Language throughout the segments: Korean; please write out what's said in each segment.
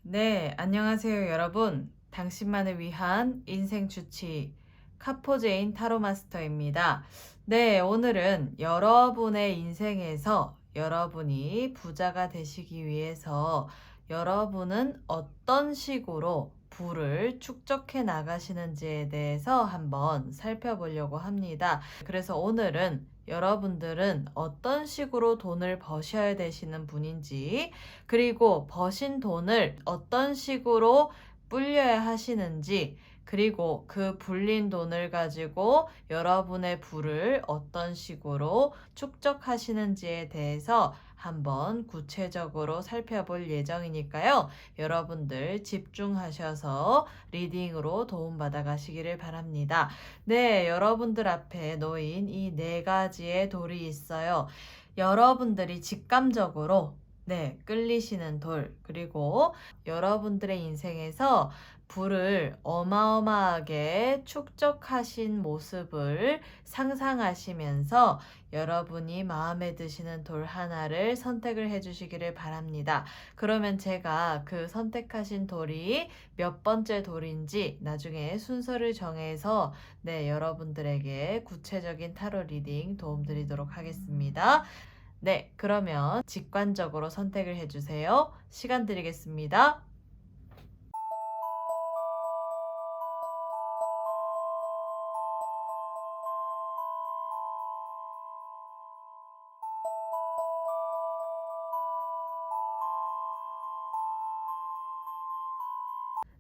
네, 안녕하세요, 여러분. 당신만을 위한 인생 주치 카포제인 타로 마스터입니다. 네, 오늘은 여러분의 인생에서 여러분이 부자가 되시기 위해서 여러분은 어떤 식으로 부를 축적해 나가시는지에 대해서 한번 살펴보려고 합니다. 그래서 오늘은 여러분들은 어떤 식으로 돈을 버셔야 되시는 분인지, 그리고 버신 돈을 어떤 식으로 불려야 하시는지, 그리고 그 불린 돈을 가지고 여러분의 부를 어떤 식으로 축적하시는지에 대해서 한번 구체적으로 살펴볼 예정이니까요. 여러분들 집중하셔서 리딩으로 도움받아 가시기를 바랍니다. 네, 여러분들 앞에 놓인 이 네 가지의 돌이 있어요. 여러분들이 직감적으로 끌리시는 돌, 그리고 여러분들의 인생에서 부를 어마어마하게 축적하신 모습을 상상하시면서 여러분이 마음에 드시는 돌 하나를 선택을 해주시기를 바랍니다. 그러면 제가 그 선택하신 돌이 몇 번째 돌인지 나중에 순서를 정해서 여러분들에게 구체적인 타로 리딩 도움드리도록 하겠습니다. 네, 그러면 직관적으로 선택을 해주세요. 시간 드리겠습니다.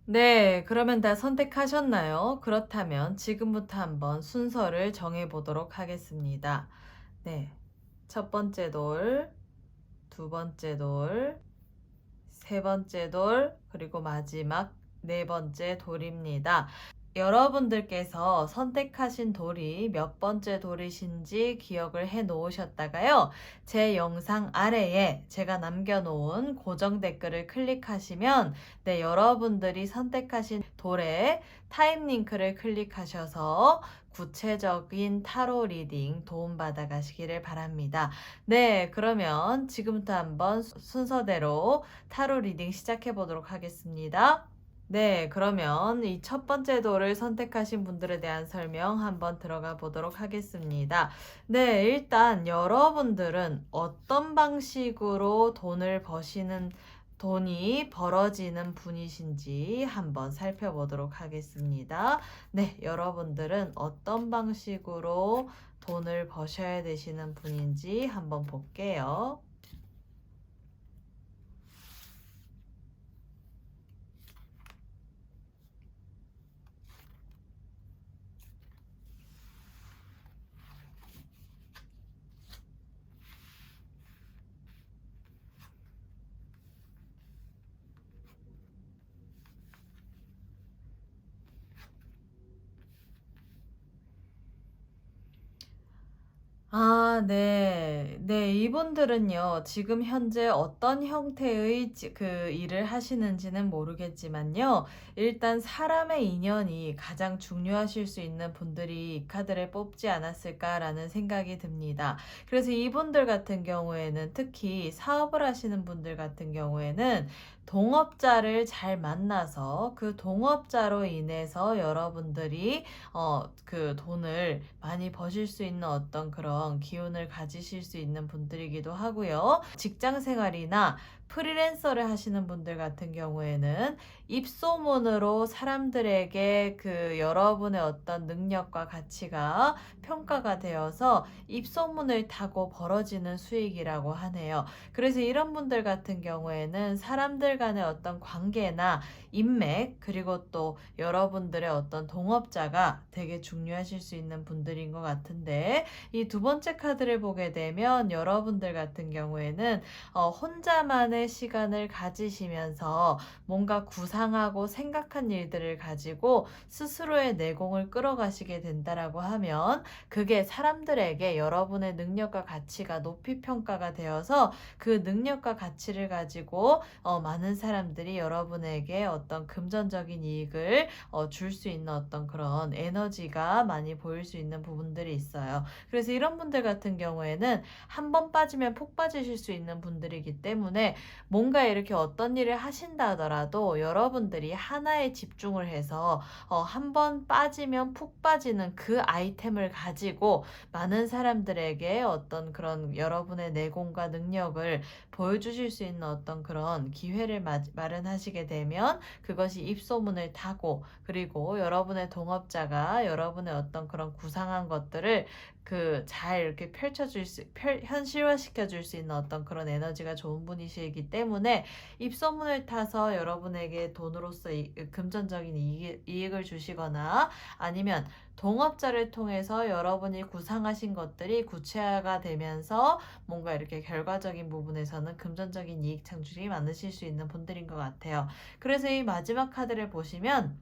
네, 그러면 다 선택하셨나요? 그렇다면 지금부터 한번 순서를 정해 보도록 하겠습니다. 네, 첫 번째 돌, 두 번째 돌, 세 번째 돌, 그리고 마지막 네 번째 돌입니다. 여러분들께서 선택하신 돌이 몇 번째 돌이신지 기억을 해 놓으셨다가요. 제 영상 아래에 제가 남겨놓은 고정 댓글을 클릭하시면 여러분들이 선택하신 돌의 타임 링크를 클릭하셔서 구체적인 타로 리딩 도움받아 가시기를 바랍니다. 네, 그러면 지금부터 한번 순서대로 타로 리딩 시작해 보도록 하겠습니다. 네, 그러면 이 첫 번째 돌을 선택하신 분들에 대한 설명 한번 들어가 보도록 하겠습니다. 네, 일단 여러분들은 어떤 방식으로 돈이 벌어지는 분이신지 한번 살펴보도록 하겠습니다. 네, 여러분들은 어떤 방식으로 돈을 버셔야 되시는 분인지 한번 볼게요. 네. 네, 이분들은요, 지금 현재 어떤 형태의 그 일을 하시는지는 모르겠지만요, 일단 사람의 인연이 가장 중요하실 수 있는 분들이 이 카드를 뽑지 않았을까라는 생각이 듭니다. 그래서 이분들 같은 경우에는, 특히 사업을 하시는 분들 같은 경우에는 동업자를 잘 만나서 그 동업자로 인해서 여러분들이 그 돈을 많이 버실 수 있는 어떤 그런 기운을 가지실 수 있는 분들이기도 하고요. 직장 생활이나 프리랜서를 하시는 분들 같은 경우에는 입소문으로 사람들에게 그 여러분의 어떤 능력과 가치가 평가가 되어서 입소문을 타고 벌어지는 수익이라고 하네요. 그래서 이런 분들 같은 경우에는 사람들 간의 어떤 관계나 인맥, 그리고 또 여러분들의 어떤 동업자가 되게 중요하실 수 있는 분들인 것 같은데, 이 두 번째 카드를 보게 되면 여러분들 같은 경우에는 혼자만의 시간을 가지시면서 뭔가 구상하고 생각한 일들을 가지고 스스로의 내공을 끌어가시게 된다라고 하면, 그게 사람들에게 여러분의 능력과 가치가 높이 평가가 되어서 그 능력과 가치를 가지고 많은 사람들이 여러분에게 어떤 금전적인 이익을 줄 수 있는 어떤 그런 에너지가 많이 보일 수 있는 부분들이 있어요. 그래서 이런 분들 같은 경우에는 한 번 빠지면 폭 빠지실 수 있는 분들이기 때문에 뭔가 이렇게 어떤 일을 하신다 하더라도 여러분들이 하나에 집중을 해서 한 번 빠지면 푹 빠지는 그 아이템을 가지고 많은 사람들에게 어떤 그런 여러분의 내공과 능력을 보여주실 수 있는 어떤 그런 기회를 마련하시게 되면 그것이 입소문을 타고, 그리고 여러분의 동업자가 여러분의 어떤 그런 구상한 것들을 잘 이렇게 현실화시켜 줄 수 있는 어떤 그런 에너지가 좋은 분이시기 때문에 입소문을 타서 여러분에게 돈으로서 금전적인 이익을 주시거나, 아니면 동업자를 통해서 여러분이 구상하신 것들이 구체화가 되면서 뭔가 이렇게 결과적인 부분에서는 금전적인 이익 창출이 많으실 수 있는 분들인 것 같아요. 그래서 이 마지막 카드를 보시면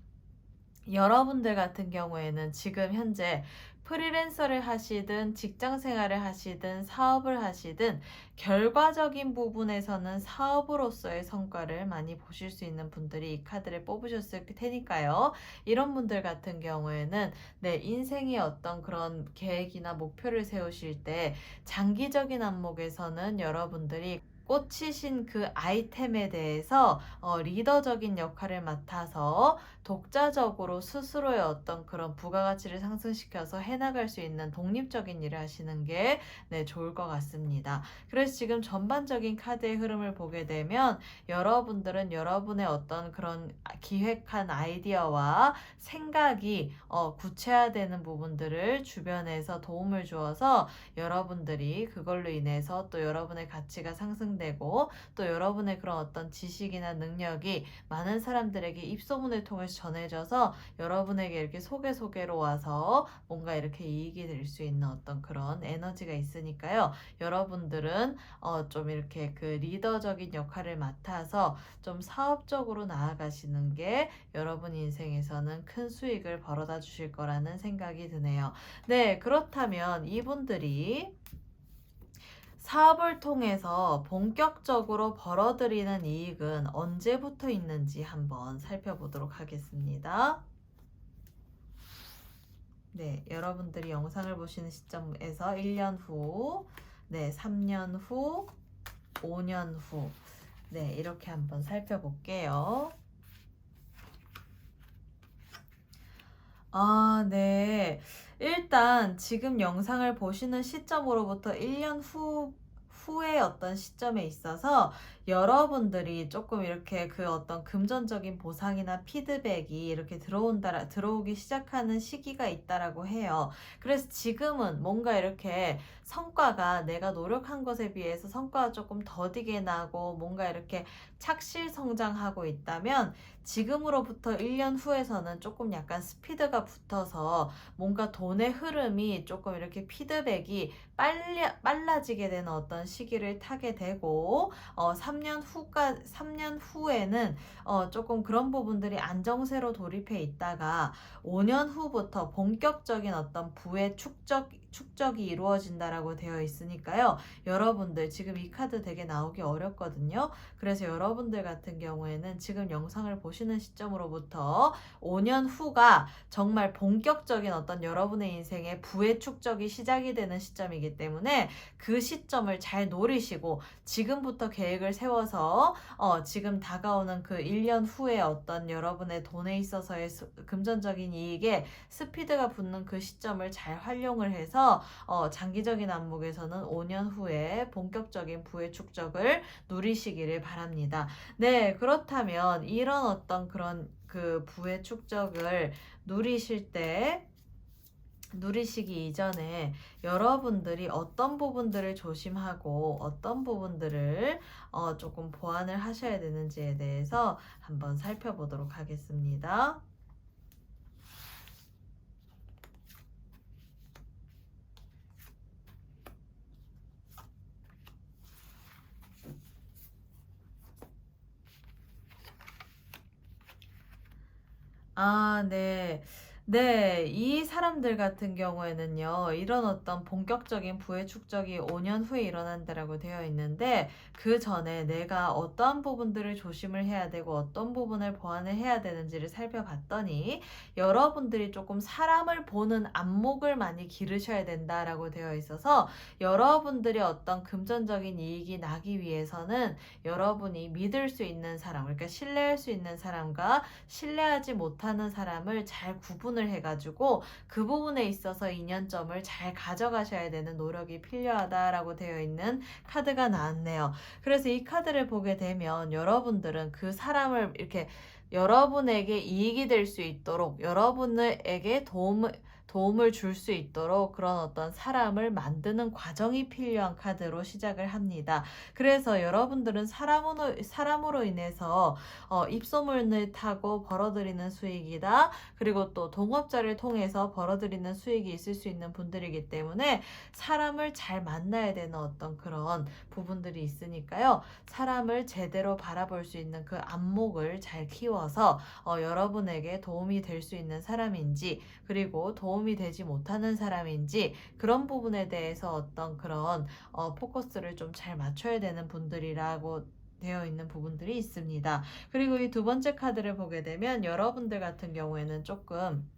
여러분들 같은 경우에는 지금 현재 프리랜서를 하시든 직장 생활을 하시든 사업을 하시든 결과적인 부분에서는 사업으로서의 성과를 많이 보실 수 있는 분들이 이 카드를 뽑으셨을 테니까요. 이런 분들 같은 경우에는 내 인생의 어떤 그런 계획이나 목표를 세우실 때 장기적인 안목에서는 여러분들이 꽂히신 그 아이템에 대해서 리더적인 역할을 맡아서 독자적으로 스스로의 어떤 그런 부가가치를 상승시켜서 해나갈 수 있는 독립적인 일을 하시는 게 좋을 것 같습니다. 그래서 지금 전반적인 카드의 흐름을 보게 되면 여러분들은 여러분의 어떤 그런 기획한 아이디어와 생각이 구체화되는 부분들을 주변에서 도움을 주어서 여러분들이 그걸로 인해서 또 여러분의 가치가 상승되고, 또 여러분의 그런 어떤 지식이나 능력이 많은 사람들에게 입소문을 통해서 전해져서 여러분에게 이렇게 소개로 와서 뭔가 이렇게 이익이 될 수 있는 어떤 그런 에너지가 있으니까요. 여러분들은 좀 이렇게 그 리더적인 역할을 맡아서 좀 사업적으로 나아가시는 게 여러분 인생에서는 큰 수익을 벌어다 주실 거라는 생각이 드네요. 네, 그렇다면 이분들이 사업을 통해서 본격적으로 벌어들이는 이익은 언제부터 있는지 한번 살펴보도록 하겠습니다. 네, 여러분들이 영상을 보시는 시점에서 1년 후, 3년 후, 5년 후, 이렇게 한번 살펴볼게요. 네. 일단 지금 영상을 보시는 시점으로부터 1년 후의 어떤 시점에 있어서 여러분들이 조금 이렇게 그 어떤 금전적인 보상이나 피드백이 이렇게 들어오기 시작하는 시기가 있다라고 해요. 그래서 지금은 뭔가 이렇게 성과가 내가 노력한 것에 비해서 성과가 조금 더디게 나고 뭔가 이렇게 착실 성장하고 있다면, 지금으로부터 1년 후에서는 조금 약간 스피드가 붙어서 뭔가 돈의 흐름이 조금 이렇게 피드백이 빨라지게 되는 어떤 시기를 타게 되고, 3년 후에는 조금 그런 부분들이 안정세로 돌입해 있다가 5년 후부터 본격적인 어떤 부의 축적이 이루어진다라고 되어 있으니까요. 여러분들 지금 이 카드 되게 나오기 어렵거든요. 그래서 여러분들 같은 경우에는 지금 영상을 보시는 시점으로부터 5년 후가 정말 본격적인 어떤 여러분의 인생의 부의 축적이 시작이 되는 시점이기 때문에 그 시점을 잘 노리시고 지금부터 계획을 세워서 지금 다가오는 그 1년 후에 어떤 여러분의 돈에 있어서의 금전적인 이익에 스피드가 붙는 그 시점을 잘 활용을 해서 장기적인 안목에서는 5년 후에 본격적인 부의 축적을 누리시기를 바랍니다. 네, 그렇다면 이런 어떤 그런 그 부의 축적을 누리시기 이전에 여러분들이 어떤 부분들을 조심하고 어떤 부분들을 조금 보완을 하셔야 되는지에 대해서 한번 살펴보도록 하겠습니다. 네. 네. 이 사람들 같은 경우에는요. 이런 어떤 본격적인 부의 축적이 5년 후에 일어난다라고 되어 있는데 그전에 내가 어떠한 부분들을 조심을 해야 되고 어떤 부분을 보완을 해야 되는지를 살펴봤더니 여러분들이 조금 사람을 보는 안목을 많이 기르셔야 된다라고 되어 있어서 여러분들이 어떤 금전적인 이익이 나기 위해서는 여러분이 믿을 수 있는 사람, 그러니까 신뢰할 수 있는 사람과 신뢰하지 못하는 사람을 잘 구분을 해가지고 그 부분에 있어서 인연점을 잘 가져가셔야 되는 노력이 필요하다라고 되어 있는 카드가 나왔네요. 그래서 이 카드를 보게 되면 여러분들은 그 사람을 이렇게 여러분에게 이익이 될 수 있도록 여러분에게 도움을 줄 수 있도록 그런 어떤 사람을 만드는 과정이 필요한 카드로 시작을 합니다. 그래서 여러분들은 사람으로 인해서 입소문을 타고 벌어들이는 수익이다. 그리고 또 동업자를 통해서 벌어들이는 수익이 있을 수 있는 분들이기 때문에 사람을 잘 만나야 되는 어떤 그런 부분들이 있으니까요. 사람을 제대로 바라볼 수 있는 그 안목을 잘 키워서 여러분에게 도움이 될 수 있는 사람인지 그리고 도움이 되지 못하는 사람인지 그런 부분에 대해서 어떤 그런 포커스를 좀 잘 맞춰야 되는 분들이라고 되어 있는 부분들이 있습니다. 그리고 이 두 번째 카드를 보게 되면 여러분들 같은 경우에는 조금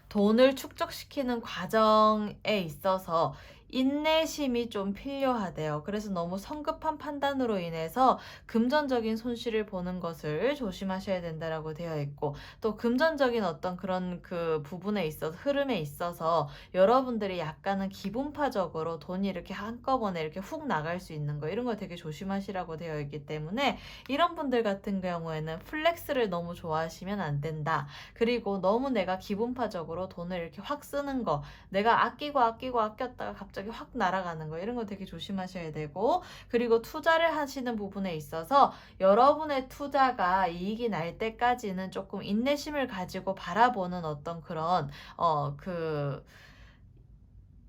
돈을 축적시키는 과정에 있어서 인내심이 좀 필요하대요. 그래서 너무 성급한 판단으로 인해서 금전적인 손실을 보는 것을 조심하셔야 된다라고 되어 있고 또 금전적인 어떤 그런 그 부분에 있어서 흐름에 있어서 여러분들이 약간은 기분파적으로 돈이 이렇게 한꺼번에 이렇게 훅 나갈 수 있는 거 이런 거 되게 조심하시라고 되어 있기 때문에 이런 분들 같은 경우에는 플렉스를 너무 좋아하시면 안 된다. 그리고 너무 내가 기분파적으로 돈을 이렇게 확 쓰는 거 내가 아끼고 아꼈다가 갑자기 확 날아가는 거 이런 거 되게 조심하셔야 되고 그리고 투자를 하시는 부분에 있어서 여러분의 투자가 이익이 날 때까지는 조금 인내심을 가지고 바라보는 어떤 그런 그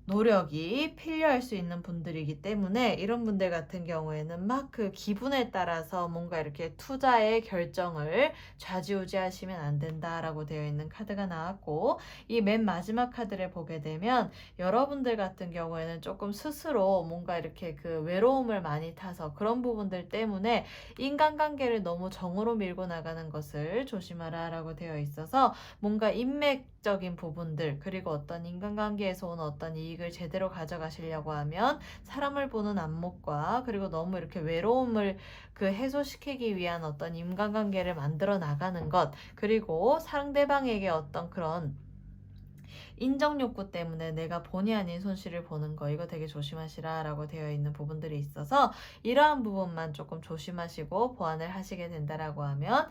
노력이 필요할 수 있는 분들이기 때문에 이런 분들 같은 경우에는 막 그 기분에 따라서 뭔가 이렇게 투자의 결정을 좌지우지하시면 안 된다라고 되어 있는 카드가 나왔고 이 맨 마지막 카드를 보게 되면 여러분들 같은 경우에는 조금 스스로 뭔가 이렇게 그 외로움을 많이 타서 그런 부분들 때문에 인간관계를 너무 정으로 밀고 나가는 것을 조심하라라고 되어 있어서 뭔가 인맥적인 부분들 그리고 어떤 인간관계에서 오는 어떤 이익을 제대로 가져가시려고 하면 사람을 보는 안목과 그리고 너무 이렇게 외로움을 그 해소시키기 위한 어떤 인간관계를 만들어 나가는 것 그리고 상대방에게 어떤 그런 인정 욕구 때문에 내가 본의 아닌 손실을 보는 거 이거 되게 조심하시라라고 되어 있는 부분들이 있어서 이러한 부분만 조금 조심하시고 보완을 하시게 된다라고 하면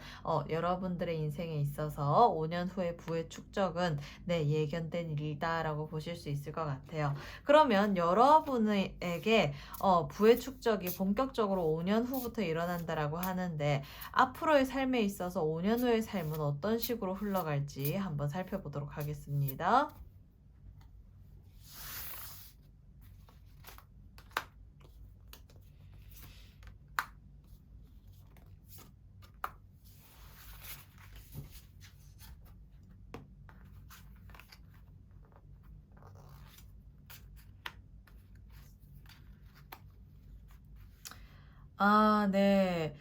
여러분들의 인생에 있어서 5년 후의 부의 축적은 예견된 일이다라고 보실 수 있을 것 같아요. 그러면 여러분에게 부의 축적이 본격적으로 5년 후부터 일어난다라고 하는데 앞으로의 삶에 있어서 5년 후의 삶은 어떤 식으로 흘러갈지 한번 살펴보도록 하겠습니다. 아, 네.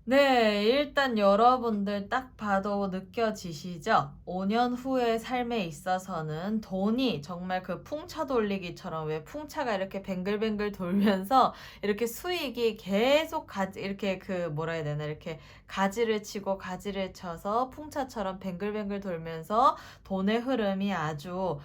네, 일단 여러분들 딱 봐도 느껴지시죠? 5년 후의 삶에 있어서는 돈이 정말 그 풍차 돌리기처럼 왜 풍차가 이렇게 뱅글뱅글 돌면서 이렇게 수익이 계속 이렇게 그 뭐라 해야 되나 이렇게 가지를 치고 가지를 쳐서 풍차처럼 뱅글뱅글 돌면서 돈의 흐름이 아주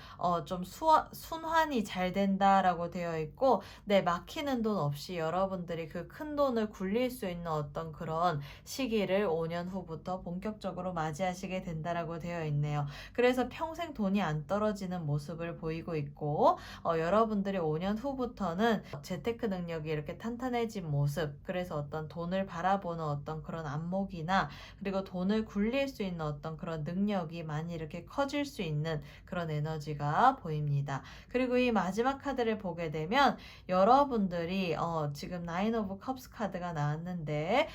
좀 순환이 잘 된다라고 되어 있고 막히는 돈 없이 여러분들이 그 큰 돈을 굴릴 수 있는 어떤 그런 시기를 5년 후부터 본격적으로 맞이하시게 된다라고 되어 있네요. 그래서 평생 돈이 안 떨어지는 모습을 보이고 있고 여러분들이 5년 후부터는 재테크 능력이 이렇게 탄탄해진 모습 그래서 어떤 돈을 바라보는 어떤 그런 안목이나 그리고 돈을 굴릴 수 있는 어떤 그런 능력이 많이 이렇게 커질 수 있는 그런 에너지가 보입니다. 그리고 이 마지막 카드를 보게 되면 여러분들이 지금 나인 오브 컵스 카드가 나왔는데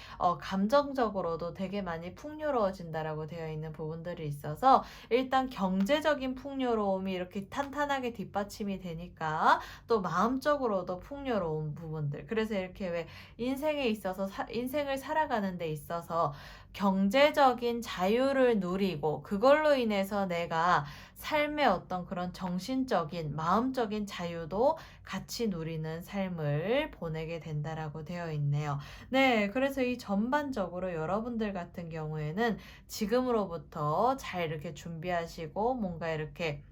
감정적으로도 되게 많이 풍요로워진다라고 되어 있는 부분들이 있어서 일단 경제적인 풍요로움이 이렇게 탄탄하게 뒷받침이 되니까 또 마음적으로도 풍요로운 부분들. 그래서 이렇게 왜 인생에 있어서 인생을 살아가는 데 있어서 경제적인 자유를 누리고 그걸로 인해서 내가 삶의 어떤 그런 정신적인, 마음적인 자유도 같이 누리는 삶을 보내게 된다라고 되어 있네요. 네, 그래서 이 전반적으로 여러분들 같은 경우에는 지금으로부터 잘 이렇게 준비하시고 뭔가 이렇게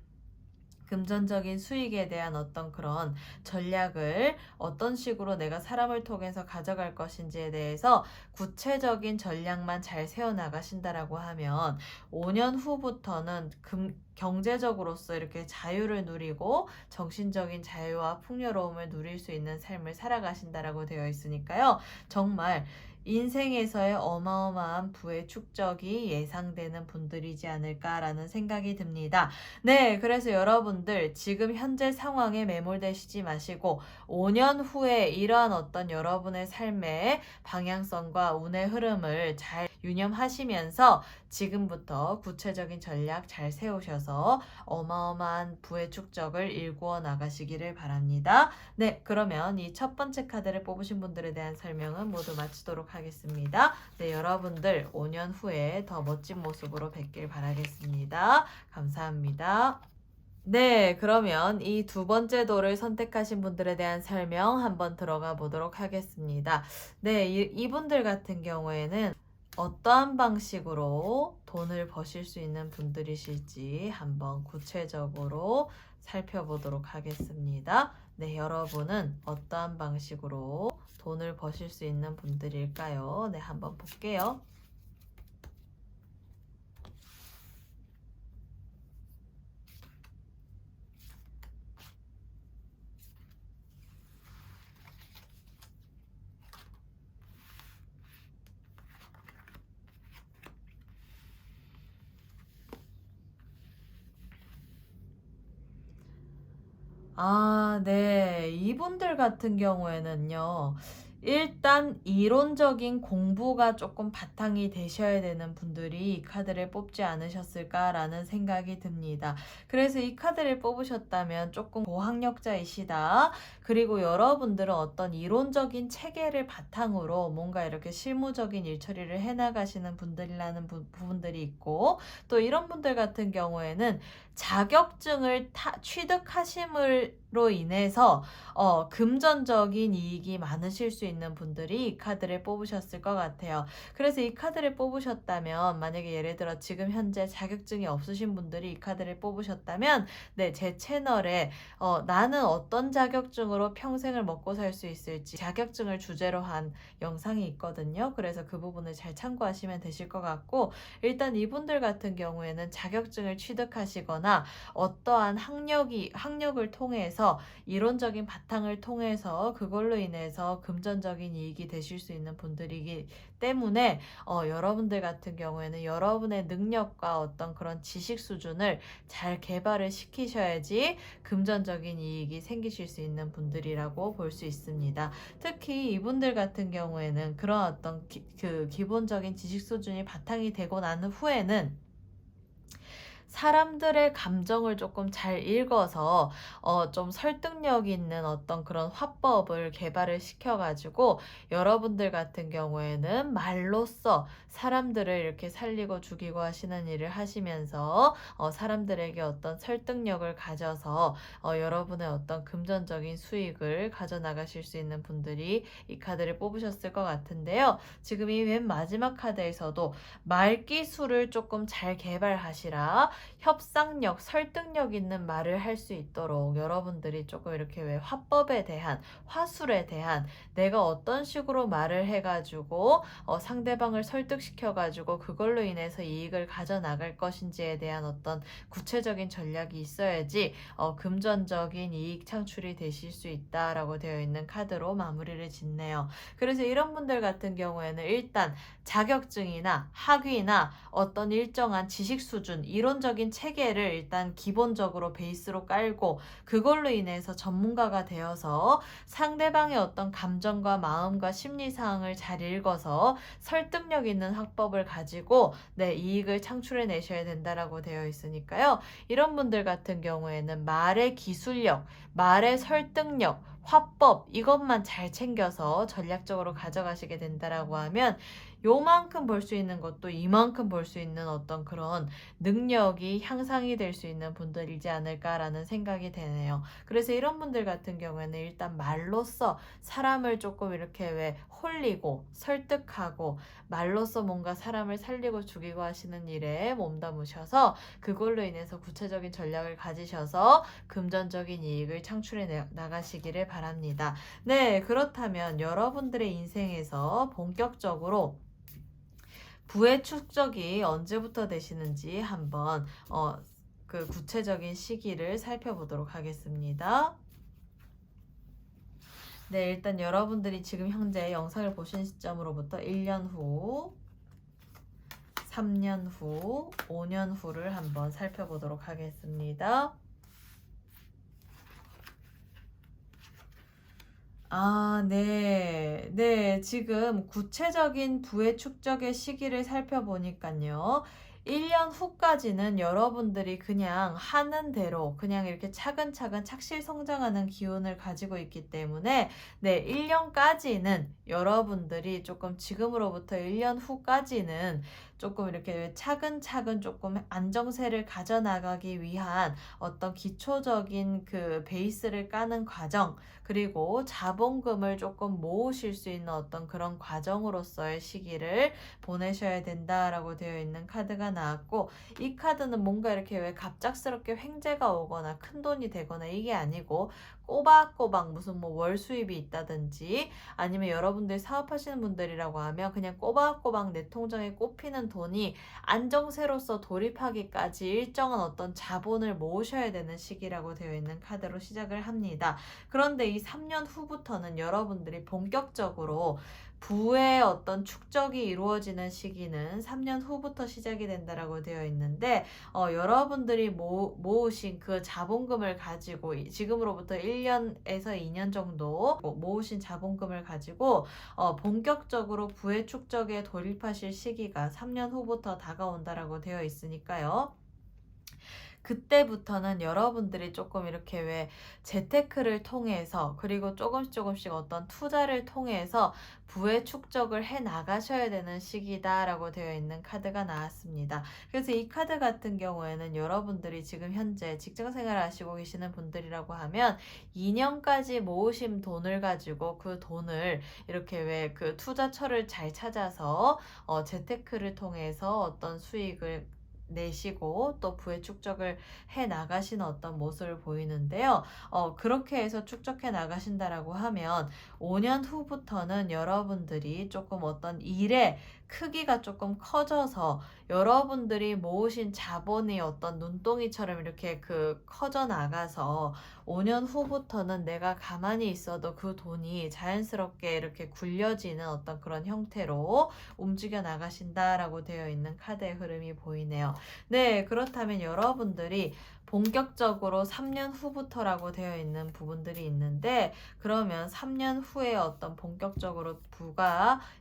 금전적인 수익에 대한 어떤 그런 전략을 어떤 식으로 내가 사람을 통해서 가져갈 것인지에 대해서 구체적인 전략만 잘 세워나가신다라고 하면 5년 후부터는 경제적으로서 이렇게 자유를 누리고 정신적인 자유와 풍요로움을 누릴 수 있는 삶을 살아가신다라고 되어 있으니까요. 정말 인생에서의 어마어마한 부의 축적이 예상되는 분들이지 않을까라는 생각이 듭니다. 네, 그래서 여러분들 지금 현재 상황에 매몰되시지 마시고 5년 후에 이러한 어떤 여러분의 삶의 방향성과 운의 흐름을 잘 유념하시면서 지금부터 구체적인 전략 잘 세우셔서 어마어마한 부의 축적을 일구어 나가시기를 바랍니다. 네, 그러면 이 첫 번째 카드를 뽑으신 분들에 대한 설명은 모두 마치도록 하겠습니다. 네, 여러분들 5년 후에 더 멋진 모습으로 뵙길 바라겠습니다. 감사합니다. 네, 그러면 이 두 번째 도를 선택하신 분들에 대한 설명 한번 들어가 보도록 하겠습니다. 네, 이분들 같은 경우에는 어떠한 방식으로 돈을 버실 수 있는 분들이실지 한번 구체적으로 살펴보도록 하겠습니다. 네, 여러분은 어떠한 방식으로 돈을 버실 수 있는 분들일까요? 네, 한번 볼게요. 네. 이분들 같은 경우에는요. 일단 이론적인 공부가 조금 바탕이 되셔야 되는 분들이 이 카드를 뽑지 않으셨을까라는 생각이 듭니다. 그래서 이 카드를 뽑으셨다면 조금 고학력자이시다. 그리고 여러분들은 어떤 이론적인 체계를 바탕으로 뭔가 이렇게 실무적인 일 처리를 해나가시는 분들이라는 부분들이 있고 또 이런 분들 같은 경우에는 자격증을 취득하심으로 인해서 금전적인 이익이 많으실 수 있는 분들이 이 카드를 뽑으셨을 것 같아요. 그래서 이 카드를 뽑으셨다면 만약에 예를 들어 지금 현재 자격증이 없으신 분들이 이 카드를 뽑으셨다면 네, 제 채널에 나는 어떤 자격증으로 평생을 먹고 살 수 있을지 자격증을 주제로 한 영상이 있거든요. 그래서 그 부분을 잘 참고하시면 되실 것 같고 일단 이분들 같은 경우에는 자격증을 취득하시거나 어떠한 학력을 통해서 이론적인 바탕을 통해서 그걸로 인해서 금전적인 이익이 되실 수 있는 분들이기 때문에 여러분들 같은 경우에는 여러분의 능력과 어떤 그런 지식 수준을 잘 개발을 시키셔야지 금전적인 이익이 생기실 수 있는 분들이라고 볼 수 있습니다. 특히 이분들 같은 경우에는 그런 어떤 기본적인 지식 수준이 바탕이 되고 난 후에는 사람들의 감정을 조금 잘 읽어서 좀 설득력 있는 어떤 그런 화법을 개발을 시켜가지고 여러분들 같은 경우에는 말로써 사람들을 이렇게 살리고 죽이고 하시는 일을 하시면서 사람들에게 어떤 설득력을 가져서 여러분의 어떤 금전적인 수익을 가져나가실 수 있는 분들이 이 카드를 뽑으셨을 것 같은데요. 지금 이 맨 마지막 카드에서도 말기술을 조금 잘 개발하시라 협상력, 설득력 있는 말을 할 수 있도록 여러분들이 조금 이렇게 왜 화법에 대한, 화술에 대한 내가 어떤 식으로 말을 해가지고 상대방을 설득시켜가지고 그걸로 인해서 이익을 가져나갈 것인지에 대한 어떤 구체적인 전략이 있어야지 금전적인 이익 창출이 되실 수 있다라고 되어 있는 카드로 마무리를 짓네요. 그래서 이런 분들 같은 경우에는 일단 자격증이나 학위나 어떤 일정한 지식 수준, 이론적인 구체적인 체계를 일단 기본적으로 베이스로 깔고 그걸로 인해서 전문가가 되어서 상대방의 어떤 감정과 마음과 심리 사항을 잘 읽어서 설득력 있는 화법을 가지고 네, 이익을 창출해 내셔야 된다라고 되어 있으니까요. 이런 분들 같은 경우에는 말의 기술력, 말의 설득력, 화법 이것만 잘 챙겨서 전략적으로 가져가시게 된다라고 하면 요만큼 벌 수 있는 것도 이만큼 벌 수 있는 어떤 그런 능력이 향상이 될 수 있는 분들이지 않을까라는 생각이 되네요. 그래서 이런 분들 같은 경우에는 일단 말로써 사람을 조금 이렇게 왜 홀리고 설득하고 말로써 뭔가 사람을 살리고 죽이고 하시는 일에 몸담으셔서 그걸로 인해서 구체적인 전략을 가지셔서 금전적인 이익을 창출해 나가시기를 바랍니다. 네, 그렇다면 여러분들의 인생에서 본격적으로 부의 축적이 언제부터 되시는지 한번 그 구체적인 시기를 살펴보도록 하겠습니다. 네, 일단 여러분들이 지금 현재 영상을 보신 시점으로부터 1년 후, 3년 후, 5년 후를 한번 살펴보도록 하겠습니다. 아, 네. 네, 지금 구체적인 부의 축적의 시기를 살펴보니까요. 1년 후까지는 여러분들이 그냥 하는 대로 그냥 이렇게 차근차근 착실 성장하는 기운을 가지고 있기 때문에 네, 1년까지는 여러분들이 조금 지금으로부터 1년 후까지는 조금 이렇게 차근차근 조금 안정세를 가져나가기 위한 어떤 기초적인 그 베이스를 까는 과정, 그리고 자본금을 조금 모으실 수 있는 어떤 그런 과정으로서의 시기를 보내셔야 된다라고 되어 있는 카드가 나왔고, 이 카드는 뭔가 이렇게 왜 갑작스럽게 횡재가 오거나 큰 돈이 되거나 이게 아니고 꼬박꼬박 무슨 뭐 월 수입이 있다든지 아니면 여러분들 사업하시는 분들이라고 하면 그냥 꼬박꼬박 내 통장에 꼽히는 돈이 안정세로서 돌입하기까지 일정한 어떤 자본을 모으셔야 되는 시기라고 되어 있는 카드로 시작을 합니다. 그런데 이 3년 후부터는 여러분들이 본격적으로 부의 어떤 축적이 이루어지는 시기는 3년 후부터 시작이 된다라고 되어 있는데 여러분들이 모으신 그 자본금을 가지고 지금으로부터 1년에서 2년 정도 모으신 자본금을 가지고 본격적으로 부의 축적에 돌입하실 시기가 3년 후부터 다가온다라고 되어 있으니까요. 그때부터는 여러분들이 조금 이렇게 왜 재테크를 통해서 그리고 조금씩 어떤 투자를 통해서 부의 축적을 해 나가셔야 되는 시기다라고 되어 있는 카드가 나왔습니다. 그래서 이 카드 같은 경우에는 여러분들이 지금 현재 직장 생활을 하시고 계시는 분들이라고 하면 2년까지 모으신 돈을 가지고 그 돈을 이렇게 왜 그 투자처를 잘 찾아서 재테크를 통해서 어떤 수익을 내시고 또 부의 축적을 해 나가시는 어떤 모습을 보이는데요. 그렇게 해서 축적해 나가신다라고 하면 5년 후부터는 여러분들이 조금 어떤 일의 크기가 조금 커져서 여러분들이 모으신 자본이 어떤 눈덩이처럼 이렇게 그 커져 나가서 5년 후부터는 내가 가만히 있어도 그 돈이 자연스럽게 이렇게 굴려지는 어떤 그런 형태로 움직여 나가신다라고 되어 있는 카드의 흐름이 보이네요. 네, 그렇다면 여러분들이 본격적으로 3년 후부터라고 되어 있는 부분들이 있는데, 그러면 3년 후에 어떤 본격적으로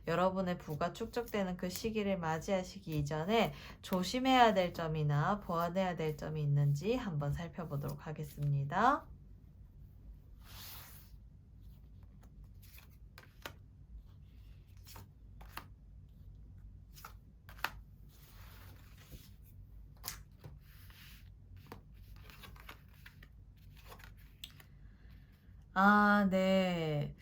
여러분의 부가 축적되는 그 시기를 맞이하시기 이전에 조심해야 될 점이나 보완해야 될 점이 있는지 한번 살펴보도록 하겠습니다. 아, 네.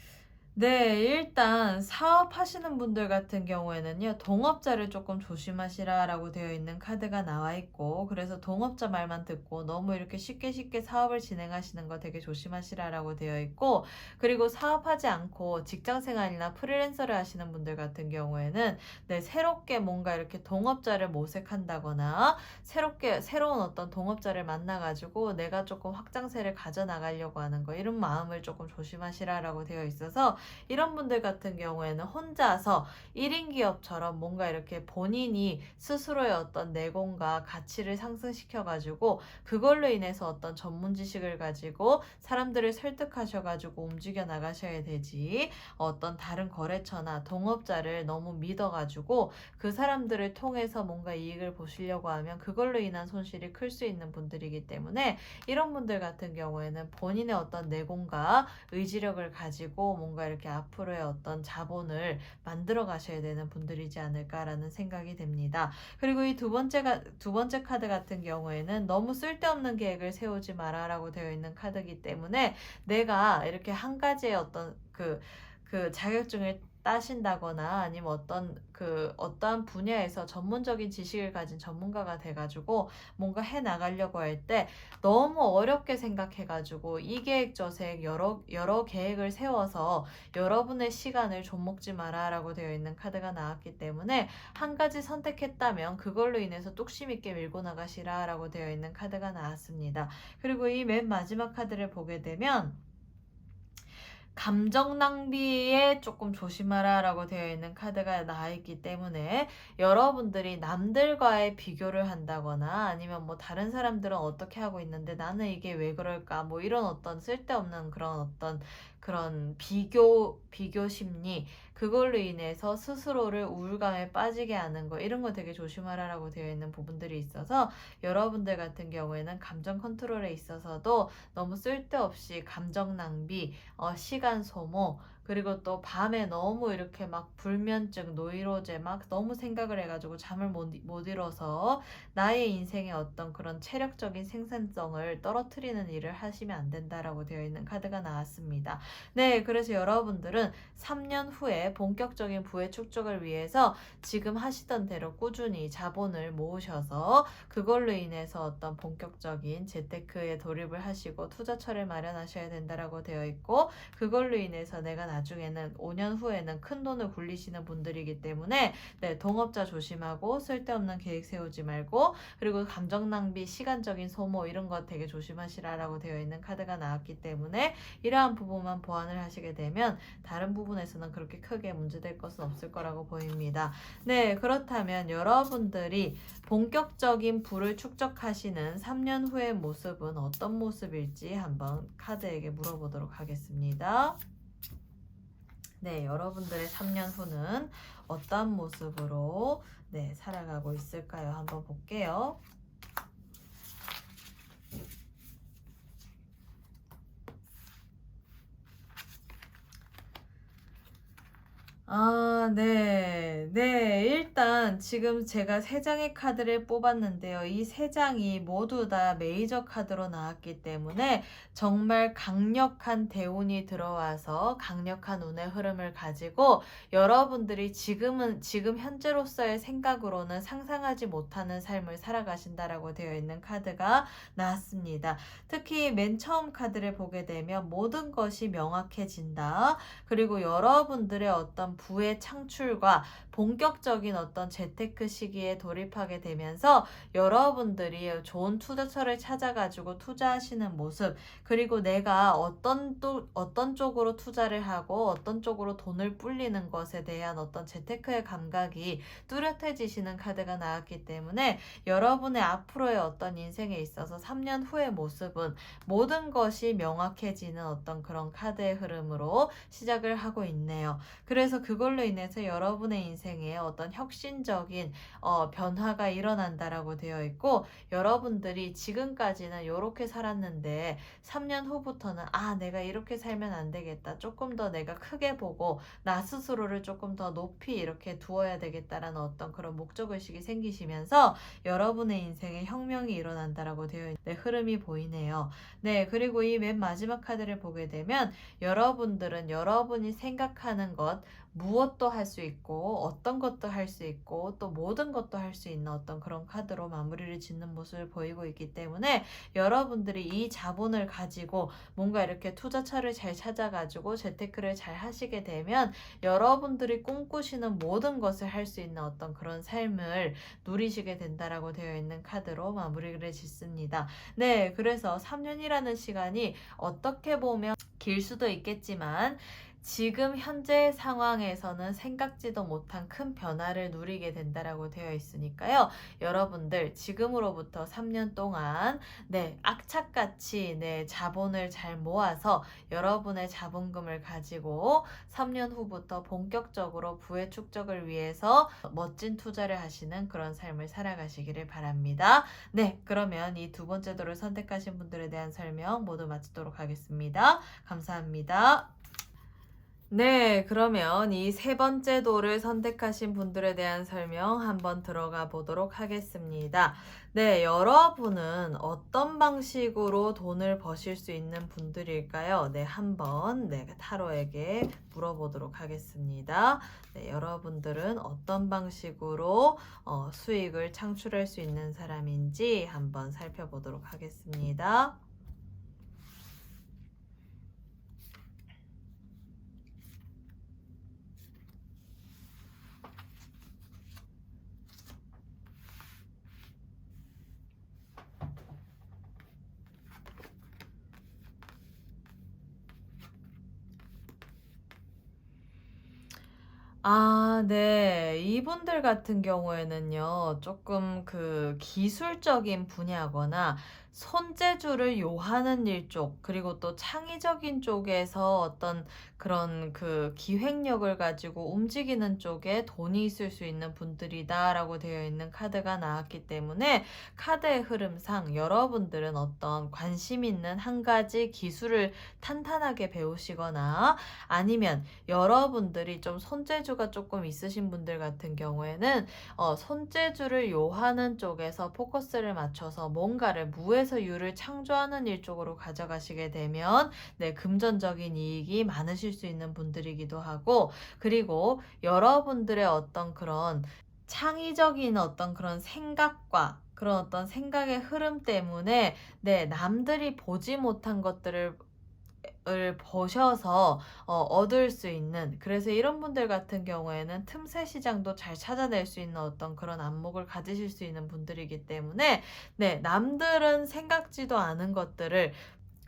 네, 일단 사업하시는 분들 같은 경우에는요, 동업자를 조금 조심하시라라고 되어 있는 카드가 나와 있고, 그래서 동업자 말만 듣고 너무 이렇게 쉽게 사업을 진행하시는 거 되게 조심하시라라고 되어 있고, 그리고 사업하지 않고 직장 생활이나 프리랜서를 하시는 분들 같은 경우에는 네, 새롭게 뭔가 이렇게 동업자를 모색한다거나 새로운 어떤 동업자를 만나가지고 내가 조금 확장세를 가져나가려고 하는 거, 이런 마음을 조금 조심하시라라고 되어 있어서 이런 분들 같은 경우에는 혼자서 1인 기업처럼 뭔가 이렇게 본인이 스스로의 어떤 내공과 가치를 상승시켜가지고 그걸로 인해서 어떤 전문 지식을 가지고 사람들을 설득하셔가지고 움직여 나가셔야 되지, 어떤 다른 거래처나 동업자를 너무 믿어가지고 그 사람들을 통해서 뭔가 이익을 보시려고 하면 그걸로 인한 손실이 클 수 있는 분들이기 때문에 이런 분들 같은 경우에는 본인의 어떤 내공과 의지력을 가지고 뭔가 이렇게 앞으로의 어떤 자본을 만들어 가셔야 되는 분들이지 않을까라는 생각이 됩니다. 그리고 이 두 번째 카드 같은 경우에는 너무 쓸데없는 계획을 세우지 마라라고 되어 있는 카드이기 때문에 내가 이렇게 한 가지의 어떤 그 자격증을 따신다거나 아니면 어떠한 분야에서 전문적인 지식을 가진 전문가가 돼가지고 뭔가 해 나가려고 할 때 너무 어렵게 생각해가지고 이 계획 저 계획 여러 계획을 세워서 여러분의 시간을 좀먹지 마라라고 되어 있는 카드가 나왔기 때문에 한 가지 선택했다면 그걸로 인해서 뚝심 있게 밀고 나가시라라고 되어 있는 카드가 나왔습니다. 그리고 이 맨 마지막 카드를 보게 되면 감정 낭비에 조금 조심하라 라고 되어 있는 카드가 나와 있기 때문에 여러분들이 남들과의 비교를 한다거나 아니면 뭐 다른 사람들은 어떻게 하고 있는데 나는 이게 왜 그럴까 뭐 이런 어떤 쓸데없는 그런 비교 심리, 그걸로 인해서 스스로를 우울감에 빠지게 하는 거, 이런 거 되게 조심하라라고 되어 있는 부분들이 있어서 여러분들 같은 경우에는 감정 컨트롤에 있어서도 너무 쓸데없이 감정 낭비, 시간 소모, 그리고 또 밤에 너무 이렇게 막 불면증, 노이로제 막 너무 생각을 해가지고 잠을 못 이뤄서 나의 인생의 어떤 그런 체력적인 생산성을 떨어뜨리는 일을 하시면 안 된다라고 되어 있는 카드가 나왔습니다. 네, 그래서 여러분들은 3년 후에 본격적인 부의 축적을 위해서 지금 하시던 대로 꾸준히 자본을 모으셔서 그걸로 인해서 어떤 본격적인 재테크에 돌입을 하시고 투자처를 마련하셔야 된다라고 되어 있고, 그걸로 인해서 내가 나중에는 5년 후에는 큰 돈을 굴리시는 분들이기 때문에 네, 동업자 조심하고 쓸데없는 계획 세우지 말고, 그리고 감정 낭비, 시간적인 소모 이런 거 되게 조심하시라라고 되어 있는 카드가 나왔기 때문에 이러한 부분만 보완을 하시게 되면 다른 부분에서는 그렇게 크게 문제될 것은 없을 거라고 보입니다. 네, 그렇다면 여러분들이 본격적인 부를 축적하시는 3년 후의 모습은 어떤 모습일지 한번 카드에게 물어보도록 하겠습니다. 네, 여러분들의 3년 후는 어떤 모습으로 네, 살아가고 있을까요? 한번 볼게요. 네. 일단 지금 제가 3장의 카드를 뽑았는데요. 이 3장이 모두 다 메이저 카드로 나왔기 때문에 정말 강력한 대운이 들어와서 강력한 운의 흐름을 가지고 여러분들이 지금 현재로서의 생각으로는 상상하지 못하는 삶을 살아가신다라고 되어 있는 카드가 나왔습니다. 특히 맨 처음 카드를 보게 되면 모든 것이 명확해진다. 그리고 여러분들의 어떤 부의 창출과 본격적인 어떤 재테크 시기에 돌입하게 되면서 여러분들이 좋은 투자처를 찾아가지고 투자하시는 모습, 그리고 내가 어떤 쪽으로 투자를 하고 어떤 쪽으로 돈을 불리는 것에 대한 어떤 재테크의 감각이 뚜렷해지시는 카드가 나왔기 때문에 여러분의 앞으로의 어떤 인생에 있어서 3년 후의 모습은 모든 것이 명확해지는 어떤 그런 카드의 흐름으로 시작을 하고 있네요. 그래서 그걸로 인해서 여러분의 인생에 어떤 혁신적인 변화가 일어난다라고 되어 있고, 여러분들이 지금까지는 이렇게 살았는데 3년 후부터는 내가 이렇게 살면 안 되겠다, 조금 더 내가 크게 보고 나 스스로를 조금 더 높이 이렇게 두어야 되겠다라는 어떤 그런 목적의식이 생기시면서 여러분의 인생에 혁명이 일어난다라고 되어 있는 흐름이 보이네요. 네, 그리고 이 맨 마지막 카드를 보게 되면 여러분들은 여러분이 생각하는 것 무엇도 할 수 있고 어떤 것도 할 수 있고 또 모든 것도 할 수 있는 어떤 그런 카드로 마무리를 짓는 모습을 보이고 있기 때문에 여러분들이 이 자본을 가지고 뭔가 이렇게 투자처를 잘 찾아가지고 재테크를 잘 하시게 되면 여러분들이 꿈꾸시는 모든 것을 할 수 있는 어떤 그런 삶을 누리시게 된다라고 되어 있는 카드로 마무리를 짓습니다. 네, 그래서 3년이라는 시간이 어떻게 보면 길 수도 있겠지만 지금 현재 상황에서는 생각지도 못한 큰 변화를 누리게 된다라고 되어 있으니까요. 여러분들 지금으로부터 3년 동안 네, 악착같이 네, 자본을 잘 모아서 여러분의 자본금을 가지고 3년 후부터 본격적으로 부의 축적을 위해서 멋진 투자를 하시는 그런 삶을 살아가시기를 바랍니다. 네, 그러면 이 두 번째 도를 선택하신 분들에 대한 설명 모두 마치도록 하겠습니다. 감사합니다. 네, 그러면 이 세 번째 도를 선택하신 분들에 대한 설명 한번 들어가 보도록 하겠습니다. 네, 여러분은 어떤 방식으로 돈을 버실 수 있는 분들일까요? 네, 한번 네, 타로에게 물어보도록 하겠습니다. 네, 여러분들은 어떤 방식으로 수익을 창출할 수 있는 사람인지 한번 살펴보도록 하겠습니다. 아, 네. 이분들 같은 경우에는요, 조금 그 기술적인 분야거나 손재주를 요하는 일 쪽, 그리고 또 창의적인 쪽에서 어떤 그런 그 기획력을 가지고 움직이는 쪽에 돈이 있을 수 있는 분들이다라고 되어 있는 카드가 나왔기 때문에 카드의 흐름상 여러분들은 어떤 관심 있는 한 가지 기술을 탄탄하게 배우시거나 아니면 여러분들이 좀 손재주가 조금 있으신 분들 같은 경우에는 손재주를 요하는 쪽에서 포커스를 맞춰서 뭔가를 무에서 유를 창조하는 일 쪽으로 가져가시게 되면 네, 금전적인 이익이 많으실 수 있는 분들이기도 하고 그리고 여러분들의 어떤 그런 창의적인 어떤 그런 생각과 그런 어떤 생각의 흐름 때문에 네, 남들이 보지 못한 것들을 보셔서 얻을 수 있는 그래서 이런 분들 같은 경우에는 틈새 시장도 잘 찾아낼 수 있는 어떤 그런 안목을 가지실 수 있는 분들이기 때문에 네, 남들은 생각지도 않은 것들을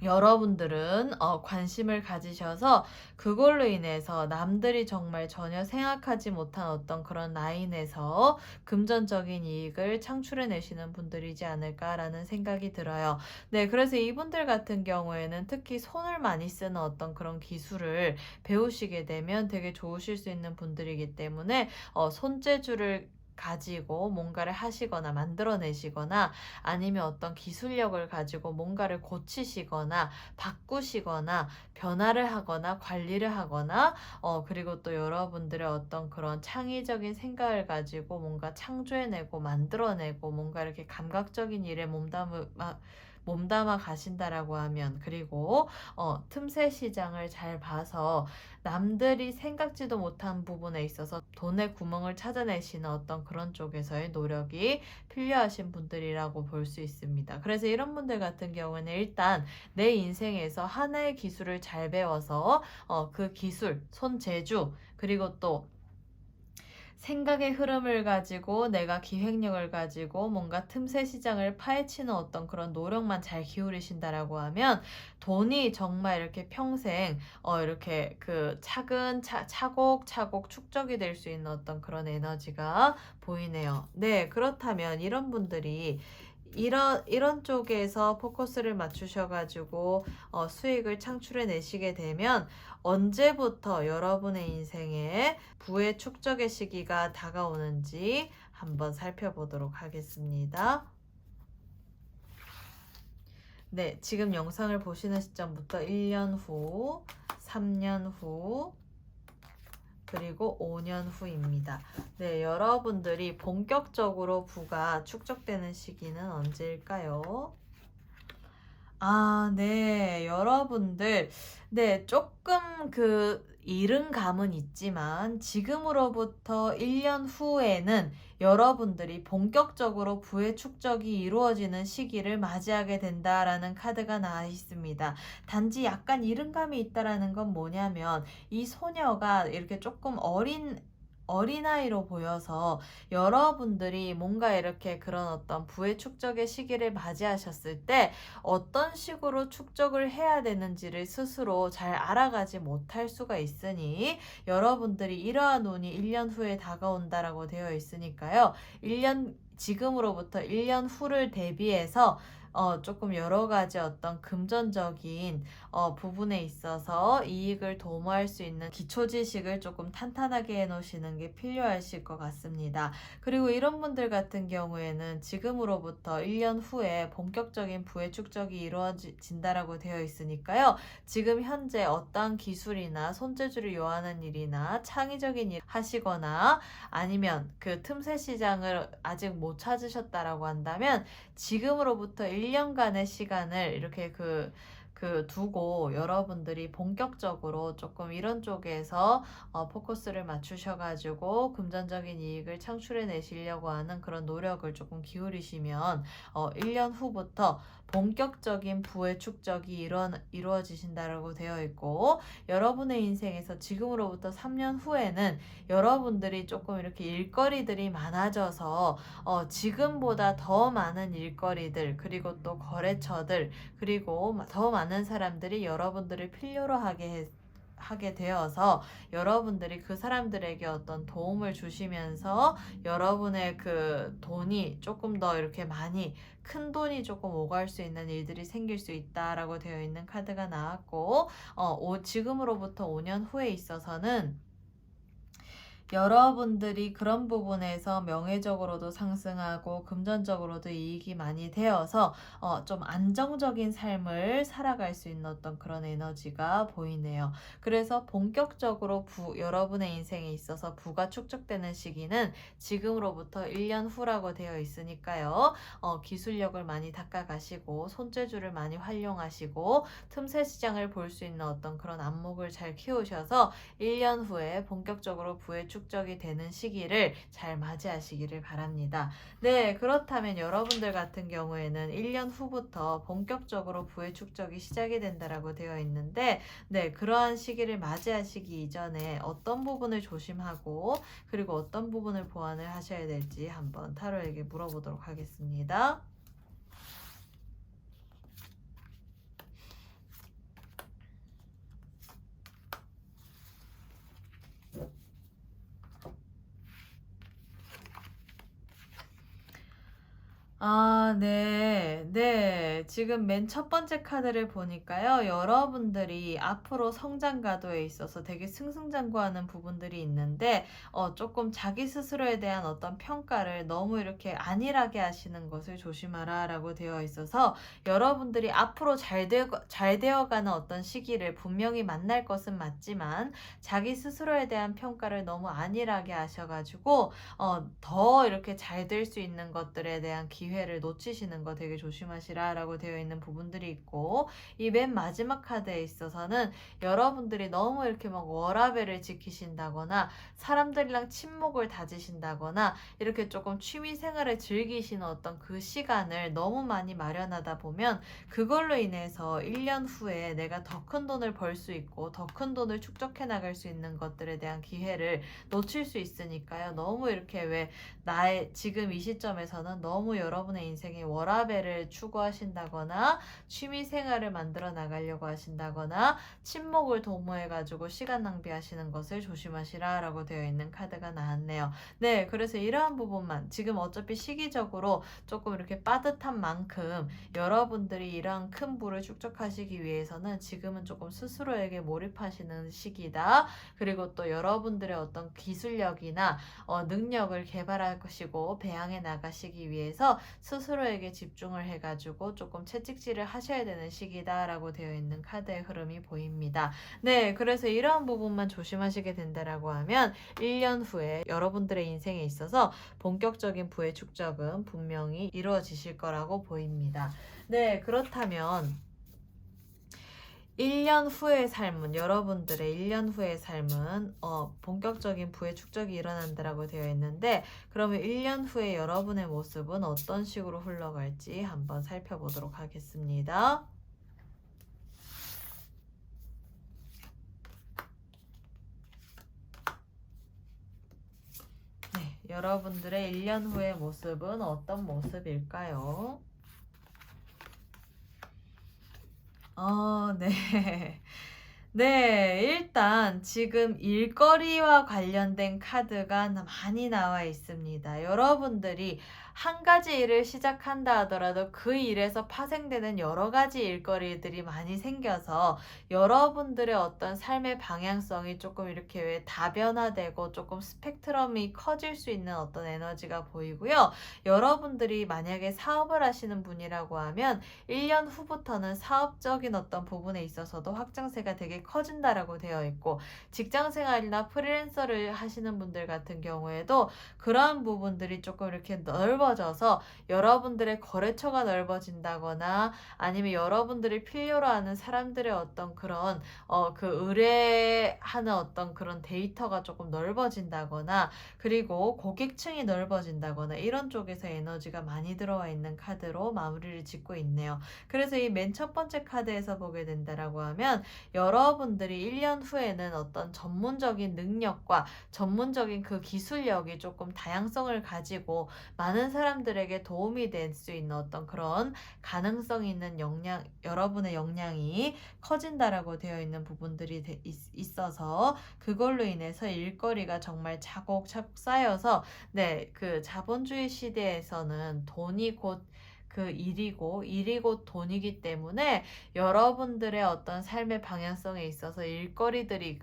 여러분들은 관심을 가지셔서 그걸로 인해서 남들이 정말 전혀 생각하지 못한 어떤 그런 라인에서 금전적인 이익을 창출해 내시는 분들이지 않을까라는 생각이 들어요. 네, 그래서 이분들 같은 경우에는 특히 손을 많이 쓰는 어떤 그런 기술을 배우시게 되면 되게 좋으실 수 있는 분들이기 때문에 손재주를 가지고 뭔가를 하시거나 만들어내시거나 아니면 어떤 기술력을 가지고 뭔가를 고치시거나 바꾸시거나 변화를 하거나 관리를 하거나 그리고 또 여러분들의 어떤 그런 창의적인 생각을 가지고 뭔가 창조해내고 만들어내고 뭔가 이렇게 감각적인 일에 몸담아 가신다라고 하면 그리고 틈새 시장을 잘 봐서 남들이 생각지도 못한 부분에 있어서 돈의 구멍을 찾아내시는 어떤 그런 쪽에서의 노력이 필요하신 분들이라고 볼 수 있습니다. 그래서 이런 분들 같은 경우는 일단 내 인생에서 하나의 기술을 잘 배워서 그 기술, 손재주 그리고 또 생각의 흐름을 가지고 내가 기획력을 가지고 뭔가 틈새 시장을 파헤치는 어떤 그런 노력만 잘 기울이신다라고 하면 돈이 정말 이렇게 평생 이렇게 그 차곡차곡 축적이 될 수 있는 어떤 그런 에너지가 보이네요. 네, 그렇다면 이런 분들이 이런 쪽에서 포커스를 맞추셔가지고 수익을 창출해 내시게 되면 언제부터 여러분의 인생에 부의 축적의 시기가 다가오는지 한번 살펴보도록 하겠습니다. 네, 지금 영상을 보시는 시점부터 1년 후, 3년 후, 그리고 5년 후입니다. 네, 여러분들이 본격적으로 부가 축적되는 시기는 언제일까요? 아, 네. 여러분들, 네, 조금 그 이른 감은 있지만 지금으로부터 1년 후에는 여러분들이 본격적으로 부의 축적이 이루어지는 시기를 맞이하게 된다라는 카드가 나와 있습니다. 단지 약간 이른 감이 있다라는 건 뭐냐면 이 소녀가 이렇게 조금 어린아이로 보여서 여러분들이 뭔가 이렇게 그런 어떤 부의 축적의 시기를 맞이하셨을 때 어떤 식으로 축적을 해야 되는지를 스스로 잘 알아가지 못할 수가 있으니 여러분들이 이러한 운이 1년 후에 다가온다라고 되어 있으니까요. 1년 지금으로부터 1년 후를 대비해서 조금 여러 가지 어떤 금전적인 부분에 있어서 이익을 도모할 수 있는 기초 지식을 조금 탄탄하게 해 놓으시는 게 필요하실 것 같습니다. 그리고 이런 분들 같은 경우에는 지금으로부터 1년 후에 본격적인 부의 축적이 이루어진다라고 되어 있으니까요. 지금 현재 어떠한 기술이나 손재주를 요하는 일이나 창의적인 일 하시거나 아니면 그 틈새 시장을 아직 못 찾으셨다라고 한다면 지금으로부터 1년간의 시간을 이렇게 두고 여러분들이 본격적으로 조금 이런 쪽에서 포커스를 맞추셔가지고 금전적인 이익을 창출해 내시려고 하는 그런 노력을 조금 기울이시면 1년 후부터 본격적인 부의 축적이 이루어지신다라고 되어 있고 여러분의 인생에서 지금으로부터 3년 후에는 여러분들이 조금 이렇게 일거리들이 많아져서 지금보다 더 많은 일거리들 그리고 또 거래처들 그리고 더 많은 사람들이 여러분들을 필요로 하게 되어서 여러분들이 그 사람들에게 어떤 도움을 주시면서 여러분의 그 돈이 조금 더 이렇게 많이 큰 돈이 조금 오갈 수 있는 일들이 생길 수 있다라고 되어 있는 카드가 나왔고 지금으로부터 5년 후에 있어서는 여러분들이 그런 부분에서 명예적으로도 상승하고 금전적으로도 이익이 많이 되어서 좀 안정적인 삶을 살아갈 수 있는 어떤 그런 에너지가 보이네요. 그래서 본격적으로 여러분의 인생에 있어서 부가 축적되는 시기는 지금으로부터 1년 후라고 되어 있으니까요. 기술력을 많이 닦아가시고 손재주를 많이 활용하시고 틈새 시장을 볼 수 있는 어떤 그런 안목을 잘 키우셔서 1년 후에 본격적으로 부의 축적이 되는 시기를 잘 맞이하시기를 바랍니다. 네, 그렇다면 여러분들 같은 경우에는 1년 후부터 본격적으로 부의 축적이 시작이 된다라고 되어 있는데 네, 그러한 시기를 맞이하시기 이전에 어떤 부분을 조심하고 그리고 어떤 부분을 보완을 하셔야 될지 한번 타로에게 물어보도록 하겠습니다. 아, 네. 네. 지금 맨 첫 번째 카드를 보니까요. 여러분들이 앞으로 성장 가도에 있어서 되게 승승장구하는 부분들이 있는데, 조금 자기 스스로에 대한 어떤 평가를 너무 이렇게 안일하게 하시는 것을 조심하라 라고 되어 있어서, 여러분들이 앞으로 잘 되어가는 어떤 시기를 분명히 만날 것은 맞지만, 자기 스스로에 대한 평가를 너무 안일하게 하셔가지고, 더 이렇게 잘 될 수 있는 것들에 대한 기회를 놓치시는 거 되게 조심하시라라고 되어 있는 부분들이 있고 이 맨 마지막 카드에 있어서는 여러분들이 너무 이렇게 막 워라밸을 지키신다거나 사람들이랑 친목을 다지신다거나 이렇게 조금 취미 생활을 즐기시는 어떤 그 시간을 너무 많이 마련하다 보면 그걸로 인해서 1년 후에 내가 더 큰 돈을 벌 수 있고 더 큰 돈을 축적해 나갈 수 있는 것들에 대한 기회를 놓칠 수 있으니까요. 너무 이렇게 왜 나의 지금 이 시점에서는 너무 여러분의 인생에 워라밸을 추구하신다거나 취미 생활을 만들어 나가려고 하신다거나 친목을 도모해가지고 시간 낭비하시는 것을 조심하시라라고 되어 있는 카드가 나왔네요. 네, 그래서 이러한 부분만 지금 어차피 시기적으로 조금 이렇게 빠듯한 만큼 여러분들이 이러한 큰 부를 축적하시기 위해서는 지금은 조금 스스로에게 몰입하시는 시기다. 그리고 또 여러분들의 어떤 기술력이나 능력을 개발하시고 배양해 나가시기 위해서 스스로에게 집중을 해가지고 조금 채찍질을 하셔야 되는 시기다라고 되어 있는 카드의 흐름이 보입니다. 네, 그래서 이러한 부분만 조심하시게 된다라고 하면 1년 후에 여러분들의 인생에 있어서 본격적인 부의 축적은 분명히 이루어지실 거라고 보입니다. 네, 그렇다면 1년 후의 삶은 여러분들의 1년 후의 삶은 본격적인 부의 축적이 일어난다라고 되어 있는데 그러면 1년 후에 여러분의 모습은 어떤 식으로 흘러갈지 한번 살펴보도록 하겠습니다. 여러분들의 1년 후의 모습은 어떤 모습일까요? 네. 네, 일단 지금 일거리와 관련된 카드가 많이 나와 있습니다. 여러분들이 한 가지 일을 시작한다 하더라도 그 일에서 파생되는 여러 가지 일거리들이 많이 생겨서 여러분들의 어떤 삶의 방향성이 조금 이렇게 왜 다변화되고 조금 스펙트럼이 커질 수 있는 어떤 에너지가 보이고요. 여러분들이 만약에 사업을 하시는 분이라고 하면 1년 후부터는 사업적인 어떤 부분에 있어서도 확장세가 되게 커진다라고 되어 있고, 직장 생활이나 프리랜서를 하시는 분들 같은 경우에도 그러한 부분들이 조금 이렇게 넓어져서 여러분들의 거래처가 넓어진다거나 아니면 여러분들이 필요로 하는 사람들의 어떤 그런 그 의뢰하는 어떤 그런 데이터가 조금 넓어진다거나 그리고 고객층이 넓어진다거나 이런 쪽에서 에너지가 많이 들어와 있는 카드로 마무리를 짓고 있네요. 그래서 이 맨 첫 번째 카드에서 보게 된다라고 하면 여러분들이 1년 후에는 어떤 전문적인 능력과 전문적인 그 기술력이 조금 다양성을 가지고 많은 사람들에게 도움이 될 수 있는 어떤 그런 가능성 있는 역량, 여러분의 역량이 커진다라고 되어 있는 부분들이 있어서 그걸로 인해서 일거리가 정말 차곡차곡 쌓여서 그 자본주의 시대에서는 돈이 곧 그 일이 곧 돈이기 때문에 여러분들의 어떤 삶의 방향성에 있어서 일거리들이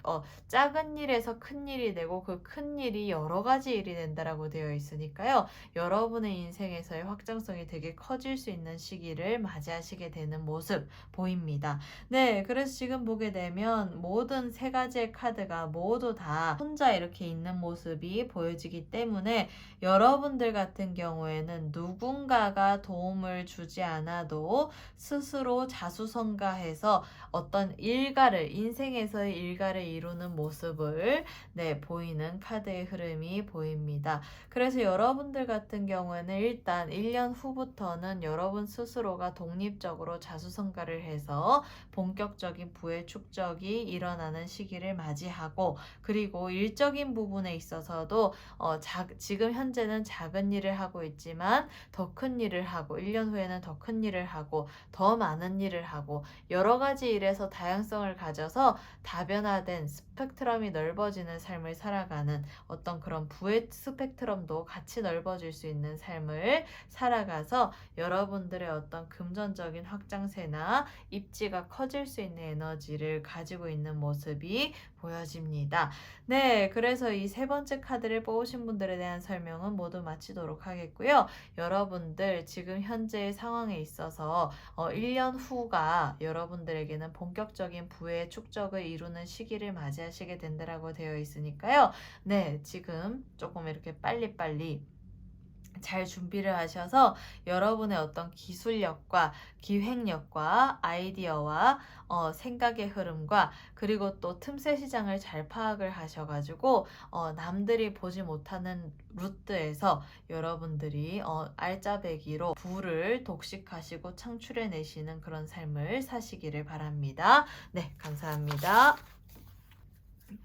작은 일에서 큰 일이 되고 그 큰 일이 여러 가지 일이 된다라고 되어 있으니까요. 여러분의 인생에서의 확장성이 되게 커질 수 있는 시기를 맞이하시게 되는 모습 보입니다. 네, 그래서 지금 보게 되면 모든 세 가지의 카드가 모두 다 혼자 이렇게 있는 모습이 보여지기 때문에 여러분들 같은 경우에는 누군가가 도움을 주지 않아도 스스로 자수성가해서 어떤 인생에서의 일가를 이루는 모습을 보이는 카드의 흐름이 보입니다. 그래서 여러분들 같은 경우에는 일단 1년 후부터는 여러분 스스로가 독립적으로 자수성가를 해서 본격적인 부의 축적이 일어나는 시기를 맞이하고, 그리고 일적인 부분에 있어서도 지금 현재는 작은 일을 하고 있지만 더 큰 일을 하고 1년 후에는 더 큰 일을 하고 더 많은 일을 하고 여러 가지 일에서 다양성을 가져서 다변화된 스펙트럼이 넓어지는 삶을 살아가는 어떤 그런 부의 스펙트럼도 같이 넓어질 수 있는 삶을 살아가서 여러분들의 어떤 금전적인 확장세나 입지가 커질 수 있는 에너지를 가지고 있는 모습이 보여집니다. 네, 그래서 이 세 번째 카드를 뽑으신 분들에 대한 설명은 모두 마치도록 하겠고요. 여러분들 지금 현재의 상황에 있어서 1년 후가 여러분들에게는 본격적인 부의 축적을 이루는 시기를 맞이하시게 된다라고 되어 있으니까요. 네, 지금 조금 이렇게 빨리빨리 잘 준비를 하셔서 여러분의 어떤 기술력과 기획력과 아이디어와 생각의 흐름과 그리고 또 틈새 시장을 잘 파악을 하셔가지고 남들이 보지 못하는 루트에서 여러분들이 알짜배기로 부를 독식하시고 창출해내시는 그런 삶을 사시기를 바랍니다. 네, 감사합니다.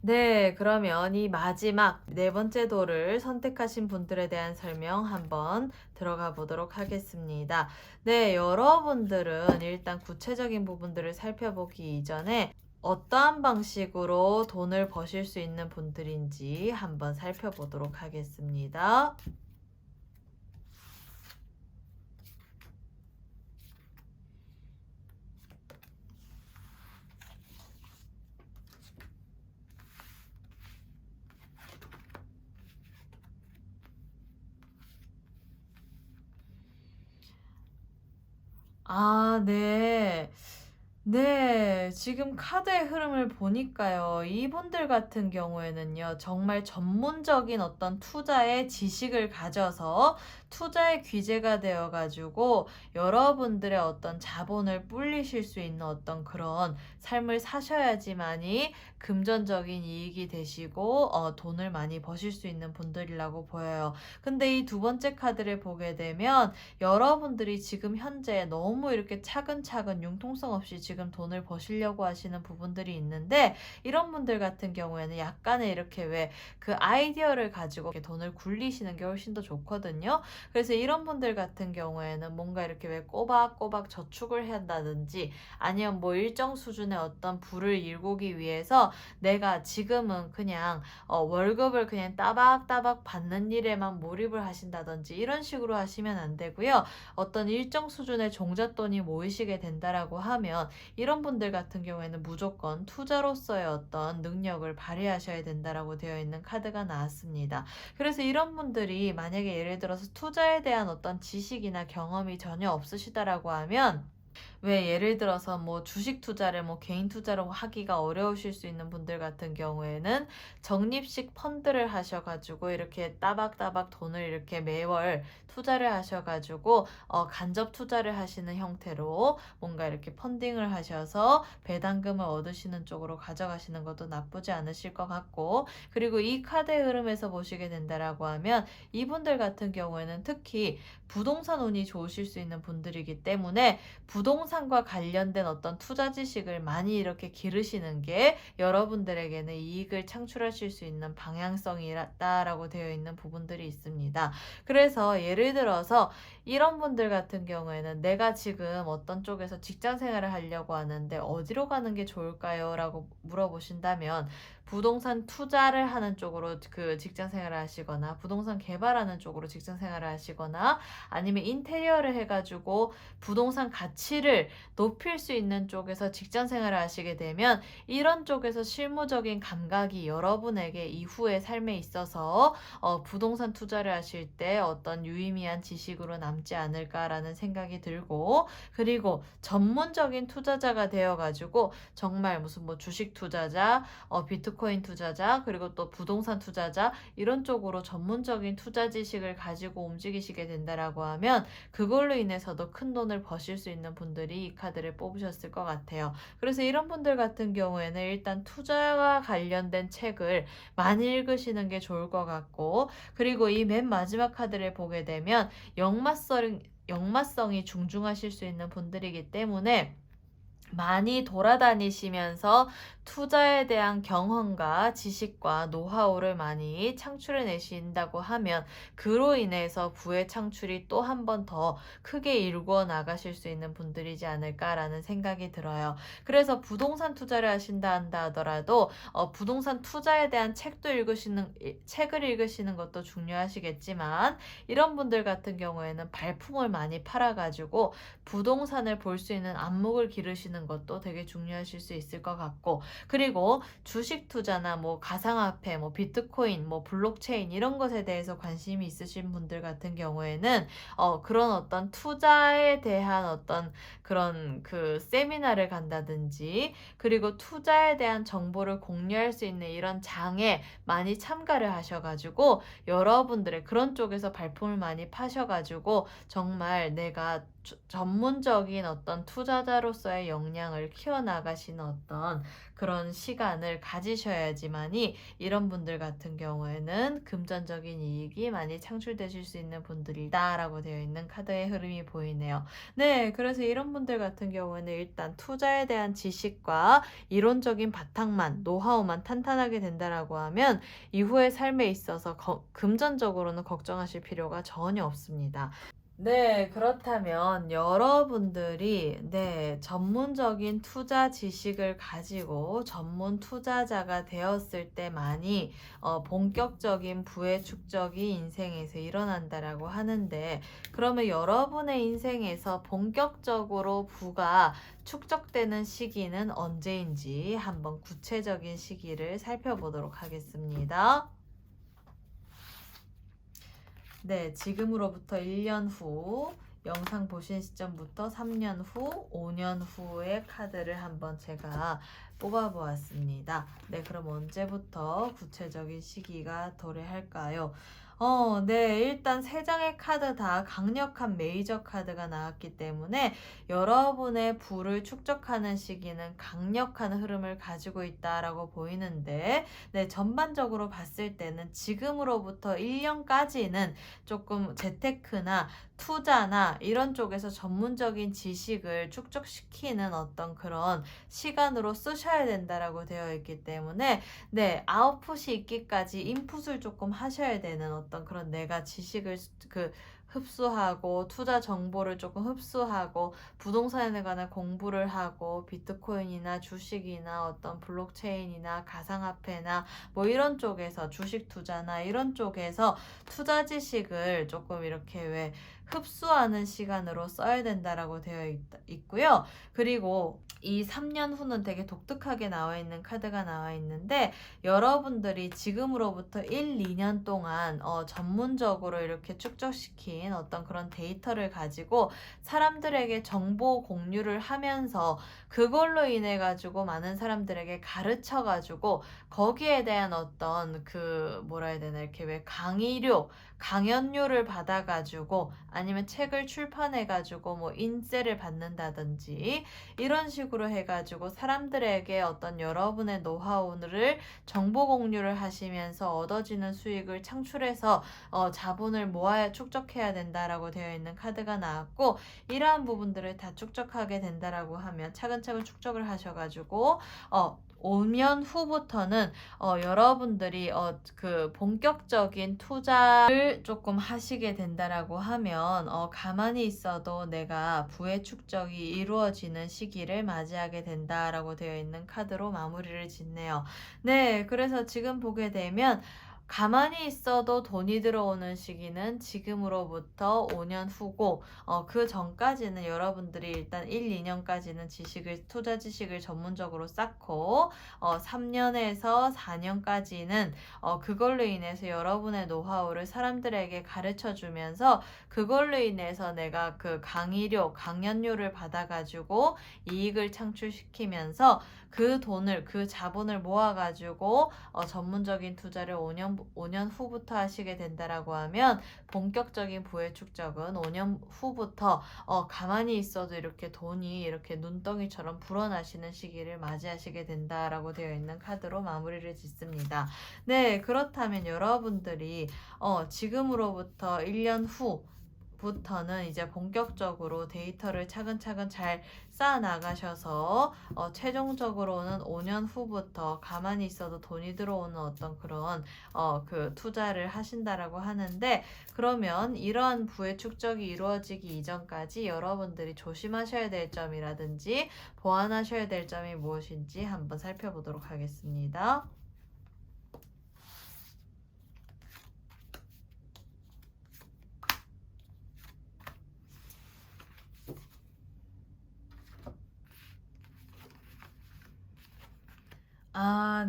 네, 그러면 이 마지막 네 번째 돌을 선택하신 분들에 대한 설명 한번 들어가 보도록 하겠습니다. 네, 여러분들은 일단 구체적인 부분들을 살펴보기 이전에 어떠한 방식으로 돈을 버실 수 있는 분들인지 한번 살펴보도록 하겠습니다. 네. 네, 지금 카드의 흐름을 보니까요. 이분들 같은 경우에는요, 정말 전문적인 어떤 투자의 지식을 가져서 투자의 귀재가 되어가지고 여러분들의 어떤 자본을 불리실 수 있는 어떤 그런 삶을 사셔야지만이 금전적인 이익이 되시고 돈을 많이 버실 수 있는 분들이라고 보여요. 근데 이 두 번째 카드를 보게 되면 여러분들이 지금 현재 너무 이렇게 차근차근 융통성 없이 지금 돈을 버시려고 하시는 부분들이 있는데, 이런 분들 같은 경우에는 약간의 이렇게 왜 그 아이디어를 가지고 이렇게 돈을 굴리시는 게 훨씬 더 좋거든요. 그래서 이런 분들 같은 경우에는 뭔가 이렇게 왜 꼬박꼬박 저축을 한다든지, 아니면 뭐 일정 수준의 어떤 부를 일구기 위해서 내가 지금은 그냥 월급을 그냥 따박따박 받는 일에만 몰입을 하신다든지 이런 식으로 하시면 안 되고요. 어떤 일정 수준의 종잣돈이 모이시게 된다라고 하면 이런 분들 같은 경우에는 무조건 투자로서의 어떤 능력을 발휘하셔야 된다라고 되어 있는 카드가 나왔습니다. 그래서 이런 분들이 만약에 예를 들어서 투자에 대한 어떤 지식이나 경험이 전혀 없으시다라고 하면, 왜 예를 들어서 뭐 주식 투자를 뭐 개인 투자로 하기가 어려우실 수 있는 분들 같은 경우에는 적립식 펀드를 하셔가지고 이렇게 따박따박 돈을 이렇게 매월 투자를 하셔가지고 간접 투자를 하시는 형태로 뭔가 이렇게 펀딩을 하셔서 배당금을 얻으시는 쪽으로 가져가시는 것도 나쁘지 않으실 것 같고, 그리고 이 카드의 흐름에서 보시게 된다라고 하면 이분들 같은 경우에는 특히 부동산 운이 좋으실 수 있는 분들이기 때문에 부동산과 관련된 어떤 투자 지식을 많이 이렇게 기르시는 게 여러분들에게는 이익을 창출하실 수 있는 방향성이다라고 되어 있는 부분들이 있습니다. 그래서 예를 들어서 이런 분들 같은 경우에는 내가 지금 어떤 쪽에서 직장 생활을 하려고 하는데 어디로 가는 게 좋을까요? 라고 물어보신다면 부동산 투자를 하는 쪽으로 그 직장 생활을 하시거나, 부동산 개발하는 쪽으로 직장 생활을 하시거나, 아니면 인테리어를 해가지고 부동산 가치를 높일 수 있는 쪽에서 직장 생활을 하시게 되면 이런 쪽에서 실무적인 감각이 여러분에게 이후의 삶에 있어서 부동산 투자를 하실 때 어떤 유의미한 지식으로 남지 않을까라는 생각이 들고, 그리고 전문적인 투자자가 되어가지고 정말 무슨 뭐 주식 투자자, 비트코인 투자자, 그리고 또 부동산 투자자 이런 쪽으로 전문적인 투자 지식을 가지고 움직이시게 된다라고 하면 그걸로 인해서도 큰 돈을 버실 수 있는 분들이 이 카드를 뽑으셨을 것 같아요. 그래서 이런 분들 같은 경우에는 일단 투자와 관련된 책을 많이 읽으시는 게 좋을 것 같고, 그리고 이 맨 마지막 카드를 보게 되면 역마성이 중중하실 수 있는 분들이기 때문에 많이 돌아다니시면서 투자에 대한 경험과 지식과 노하우를 많이 창출해 내신다고 하면 그로 인해서 부의 창출이 또 한 번 더 크게 일구어 나가실 수 있는 분들이지 않을까라는 생각이 들어요. 그래서 부동산 투자를 한다 하더라도 부동산 투자에 대한 책을 읽으시는 것도 중요하시겠지만, 이런 분들 같은 경우에는 발품을 많이 팔아가지고 부동산을 볼 수 있는 안목을 기르시는 것도 되게 중요하실 수 있을 것 같고, 그리고 주식 투자나 뭐 가상화폐, 뭐 비트코인, 뭐 블록체인 이런 것에 대해서 관심이 있으신 분들 같은 경우에는 그런 어떤 투자에 대한 어떤 그런 그 세미나를 간다든지, 그리고 투자에 대한 정보를 공유할 수 있는 이런 장에 많이 참가를 하셔가지고 여러분들의 그런 쪽에서 발품을 많이 파셔가지고 정말 내가 전문적인 어떤 투자자로서의 역량을 키워나가시는 어떤 그런 시간을 가지셔야지만이 이런 분들 같은 경우에는 금전적인 이익이 많이 창출되실 수 있는 분들이다라고 되어 있는 카드의 흐름이 보이네요. 네, 그래서 이런 분들 같은 경우에는 일단 투자에 대한 지식과 이론적인 바탕만, 노하우만 탄탄하게 된다라고 하면 이후의 삶에 있어서 금전적으로는 걱정하실 필요가 전혀 없습니다. 네, 그렇다면 여러분들이 전문적인 투자 지식을 가지고 전문 투자자가 되었을 때만이 본격적인 부의 축적이 인생에서 일어난다라고 하는데, 그러면 여러분의 인생에서 본격적으로 부가 축적되는 시기는 언제인지 한번 구체적인 시기를 살펴보도록 하겠습니다. 네, 지금으로부터 1년 후, 영상 보신 시점부터 3년 후, 5년 후의 카드를 한번 제가 뽑아보았습니다. 네, 그럼 언제부터 구체적인 시기가 도래할까요? 네. 일단 세 장의 카드 다 강력한 메이저 카드가 나왔기 때문에 여러분의 부를 축적하는 시기는 강력한 흐름을 가지고 있다라고 보이는데, 네, 전반적으로 봤을 때는 지금으로부터 1년까지는 조금 재테크나 투자나 이런 쪽에서 전문적인 지식을 축적시키는 어떤 그런 시간으로 쓰셔야 된다라고 되어 있기 때문에, 네, 아웃풋이 있기까지 인풋을 조금 하셔야 되는 어떤 그런 내가 지식을 흡수하고 투자 정보를 조금 흡수하고 부동산에 관한 공부를 하고 비트코인이나 주식이나 어떤 블록체인이나 가상화폐나 뭐 이런 쪽에서 주식 투자나 이런 쪽에서 투자 지식을 조금 이렇게 왜 흡수하는 시간으로 써야 된다라고 되어 있고요. 그리고 이 3년 후는 되게 독특하게 나와 있는 카드가 나와 있는데, 여러분들이 지금으로부터 1, 2년 동안 전문적으로 이렇게 축적시킨 어떤 그런 데이터를 가지고 사람들에게 정보 공유를 하면서 그걸로 인해 가지고 많은 사람들에게 가르쳐 가지고 거기에 대한 어떤 뭐라 해야 되나, 이렇게 왜 강연료를 받아 가지고 아니면 책을 출판해 가지고 뭐 인세를 받는다든지 이런 식으로 해 가지고 사람들에게 어떤 여러분의 노하우를 정보 공유를 하시면서 얻어지는 수익을 창출해서 자본을 모아야 축적해야 된다라고 되어 있는 카드가 나왔고, 이러한 부분들을 다 축적하게 된다라고 하면 차근차근 축적을 하셔가지고 5년 후부터는 여러분들이 본격적인 투자를 조금 하시게 된다라고 하면 가만히 있어도 내가 부의 축적이 이루어지는 시기를 맞이하게 된다라고 되어 있는 카드로 마무리를 짓네요. 네, 그래서 지금 보게 되면 가만히 있어도 돈이 들어오는 시기는 지금으로부터 5년 후고, 그 전까지는 여러분들이 일단 1, 2년까지는 투자 지식을 전문적으로 쌓고, 3년에서 4년까지는 그걸로 인해서 여러분의 노하우를 사람들에게 가르쳐 주면서 그걸로 인해서 내가 강연료를 받아가지고 이익을 창출시키면서 그 자본을 모아가지고 전문적인 투자를 5년 후부터 하시게 된다라고 하면 본격적인 부의 축적은 5년 후부터 가만히 있어도 이렇게 돈이 이렇게 눈덩이처럼 불어나시는 시기를 맞이하시게 된다라고 되어 있는 카드로 마무리를 짓습니다. 네, 그렇다면 여러분들이 지금으로부터 1년 후 부터는 이제 본격적으로 데이터를 차근차근 잘 쌓아 나가셔서 최종적으로는 5년 후부터 가만히 있어도 돈이 들어오는 어떤 그런 투자를 하신다라고 하는데, 그러면 이러한 부의 축적이 이루어지기 이전까지 여러분들이 조심하셔야 될 점이라든지 보완하셔야 될 점이 무엇인지 한번 살펴보도록 하겠습니다.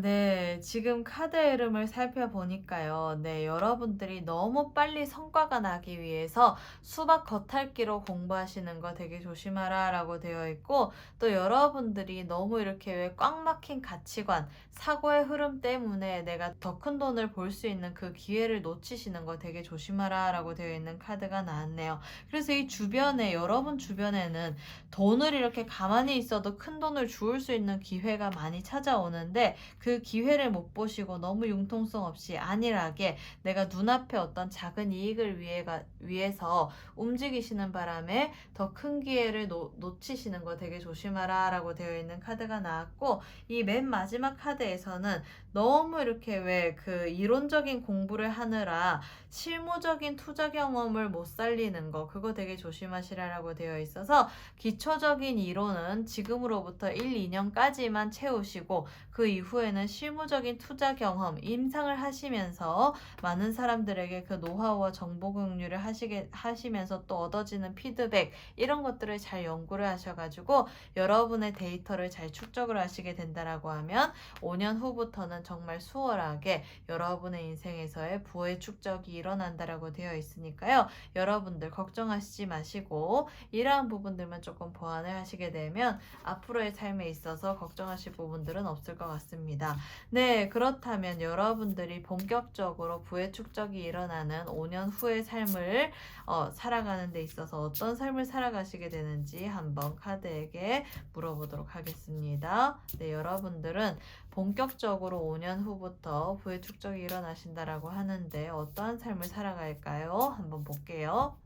네. 지금 카드 이름을 살펴보니까요. 네, 여러분들이 너무 빨리 성과가 나기 위해서 수박 겉핥기로 공부하시는 거 되게 조심하라라고 되어 있고, 또 여러분들이 너무 이렇게 왜 꽉 막힌 가치관, 사고의 흐름 때문에 내가 더 큰 돈을 벌 수 있는 그 기회를 놓치시는 거 되게 조심하라라고 되어 있는 카드가 나왔네요. 그래서 여러분 주변에는 돈을 이렇게 가만히 있어도 큰 돈을 주울 수 있는 기회가 많이 찾아오는데, 그 기회를 못 보시고 너무 융통성 없이 안일하게 내가 눈앞에 어떤 작은 이익을 위해서 움직이시는 바람에 더 큰 기회를 놓치시는 거 되게 조심하라 라고 되어 있는 카드가 나왔고, 이 맨 마지막 카드에서는 너무 이렇게 왜 이론적인 공부를 하느라 실무적인 투자 경험을 못 살리는 거, 그거 되게 조심하시라라고 되어 있어서 기초적인 이론은 지금으로부터 1, 2년까지만 채우시고 그 이후에는 실무적인 투자 경험, 임상을 하시면서 많은 사람들에게 그 노하우와 정보 공유를 하시면서 또 얻어지는 피드백, 이런 것들을 잘 연구를 하셔가지고 여러분의 데이터를 잘 축적을 하시게 된다라고 하면 5년 후부터는 정말 수월하게 여러분의 인생에서의 부의 축적이 일어난다라고 되어 있으니까요. 여러분들 걱정하시지 마시고 이러한 부분들만 조금 보완을 하시게 되면 앞으로의 삶에 있어서 걱정하실 부분들은 없을 것 같습니다. 같습니다. 네, 그렇다면 여러분들이 본격적으로 부의 축적이 일어나는 5년 후의 삶을 살아가는 데 있어서 어떤 삶을 살아가시게 되는지 한번 카드에게 물어보도록 하겠습니다. 네, 여러분들은 본격적으로 5년 후부터 부의 축적이 일어나신다라고 하는데 어떠한 삶을 살아갈까요? 한번 볼게요.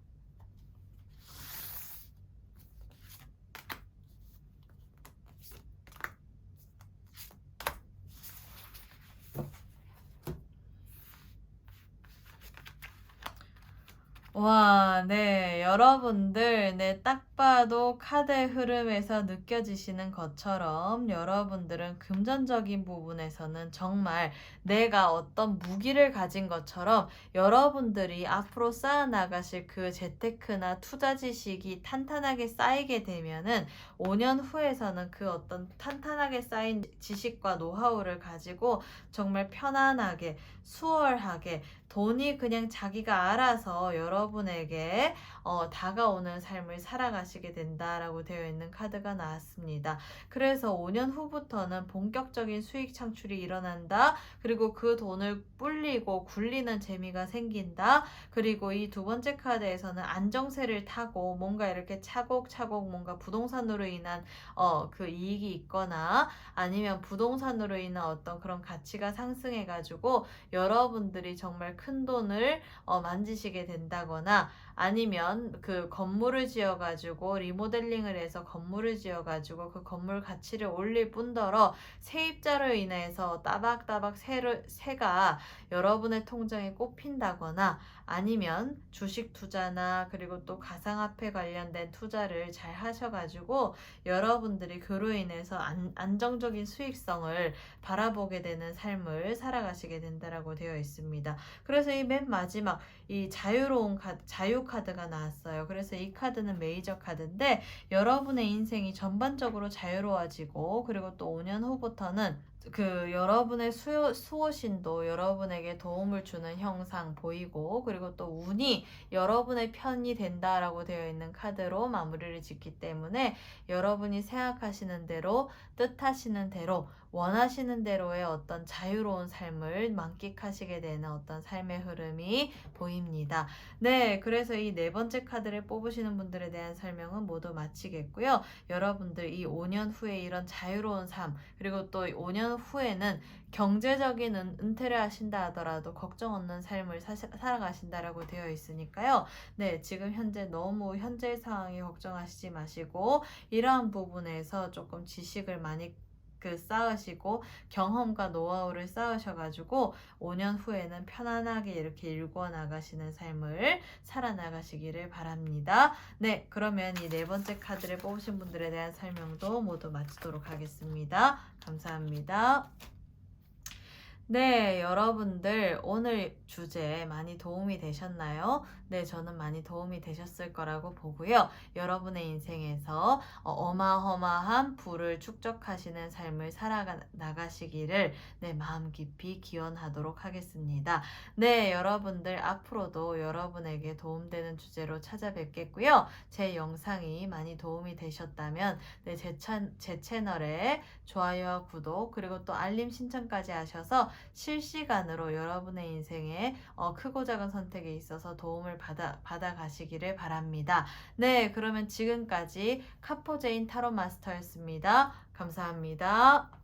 와, 네. 여러분들, 네, 딱 봐도 카드의 흐름에서 느껴지시는 것처럼 여러분들은 금전적인 부분에서는 정말 내가 어떤 무기를 가진 것처럼 여러분들이 앞으로 쌓아나가실 그 재테크나 투자 지식이 탄탄하게 쌓이게 되면은 5년 후에서는 그 어떤 탄탄하게 쌓인 지식과 노하우를 가지고 정말 편안하게, 수월하게 돈이 그냥 자기가 알아서 여러분에게 다가오는 삶을 살아가시게 된다라고 되어 있는 카드가 나왔습니다. 그래서 5년 후부터는 본격적인 수익 창출이 일어난다. 그리고 그 돈을 불리고 굴리는 재미가 생긴다. 그리고 이 두 번째 카드에서는 안정세를 타고 뭔가 이렇게 차곡차곡 뭔가 부동산으로 인한 그 이익이 있거나 아니면 부동산으로 인한 어떤 그런 가치가 상승해가지고 여러분들이 정말 큰 돈을 만지시게 된다거나 아니면 그 건물을 지어가지고 리모델링을 해서 건물을 지어가지고 그 건물 가치를 올릴 뿐더러 세입자로 인해서 따박따박 세가 여러분의 통장에 꼽힌다거나 아니면 주식 투자나 그리고 또 가상화폐 관련된 투자를 잘 하셔가지고 여러분들이 그로 인해서 안정적인 수익성을 바라보게 되는 삶을 살아가시게 된다라고 되어 있습니다. 그래서 이 맨 마지막 이 자유로운 자유 카드가 나왔어요. 그래서 이 카드는 메이저 카드인데 여러분의 인생이 전반적으로 자유로워지고 그리고 또 5년 후부터는 그 여러분의 수호신도 여러분에게 도움을 주는 형상 보이고 그리고 또 운이 여러분의 편이 된다라고 되어 있는 카드로 마무리를 짓기 때문에 여러분이 생각하시는 대로 뜻하시는 대로 원하시는 대로의 어떤 자유로운 삶을 만끽하시게 되는 어떤 삶의 흐름이 보입니다. 네, 그래서 이 네 번째 카드를 뽑으시는 분들에 대한 설명은 모두 마치겠고요. 여러분들 이 5년 후에 이런 자유로운 삶 그리고 또 5년 후에는 경제적인 은퇴를 하신다 하더라도 걱정 없는 삶을 살아가신다라고 되어 있으니까요. 네, 지금 현재 너무 현재 상황이 걱정하시지 마시고 이러한 부분에서 조금 지식을 많이 쌓으시고 경험과 노하우를 쌓으셔가지고 5년 후에는 편안하게 이렇게 일구어 나가시는 삶을 살아나가시기를 바랍니다. 네, 그러면 이 네 번째 카드를 뽑으신 분들에 대한 설명도 모두 마치도록 하겠습니다. 감사합니다. 네, 여러분들 오늘 주제 많이 도움이 되셨나요? 네, 저는 많이 도움이 되셨을 거라고 보고요. 여러분의 인생에서 어마어마한 부를 축적하시는 삶을 살아나가시기를 네, 마음 깊이 기원하도록 하겠습니다. 네, 여러분들 앞으로도 여러분에게 도움되는 주제로 찾아뵙겠고요. 제 영상이 많이 도움이 되셨다면 네, 제 채널에 좋아요와 구독 그리고 또 알림 신청까지 하셔서 실시간으로 여러분의 인생에 크고 작은 선택에 있어서 도움을 받아 가시기를 바랍니다. 네, 그러면 지금까지 카포제인 타로 마스터였습니다. 감사합니다.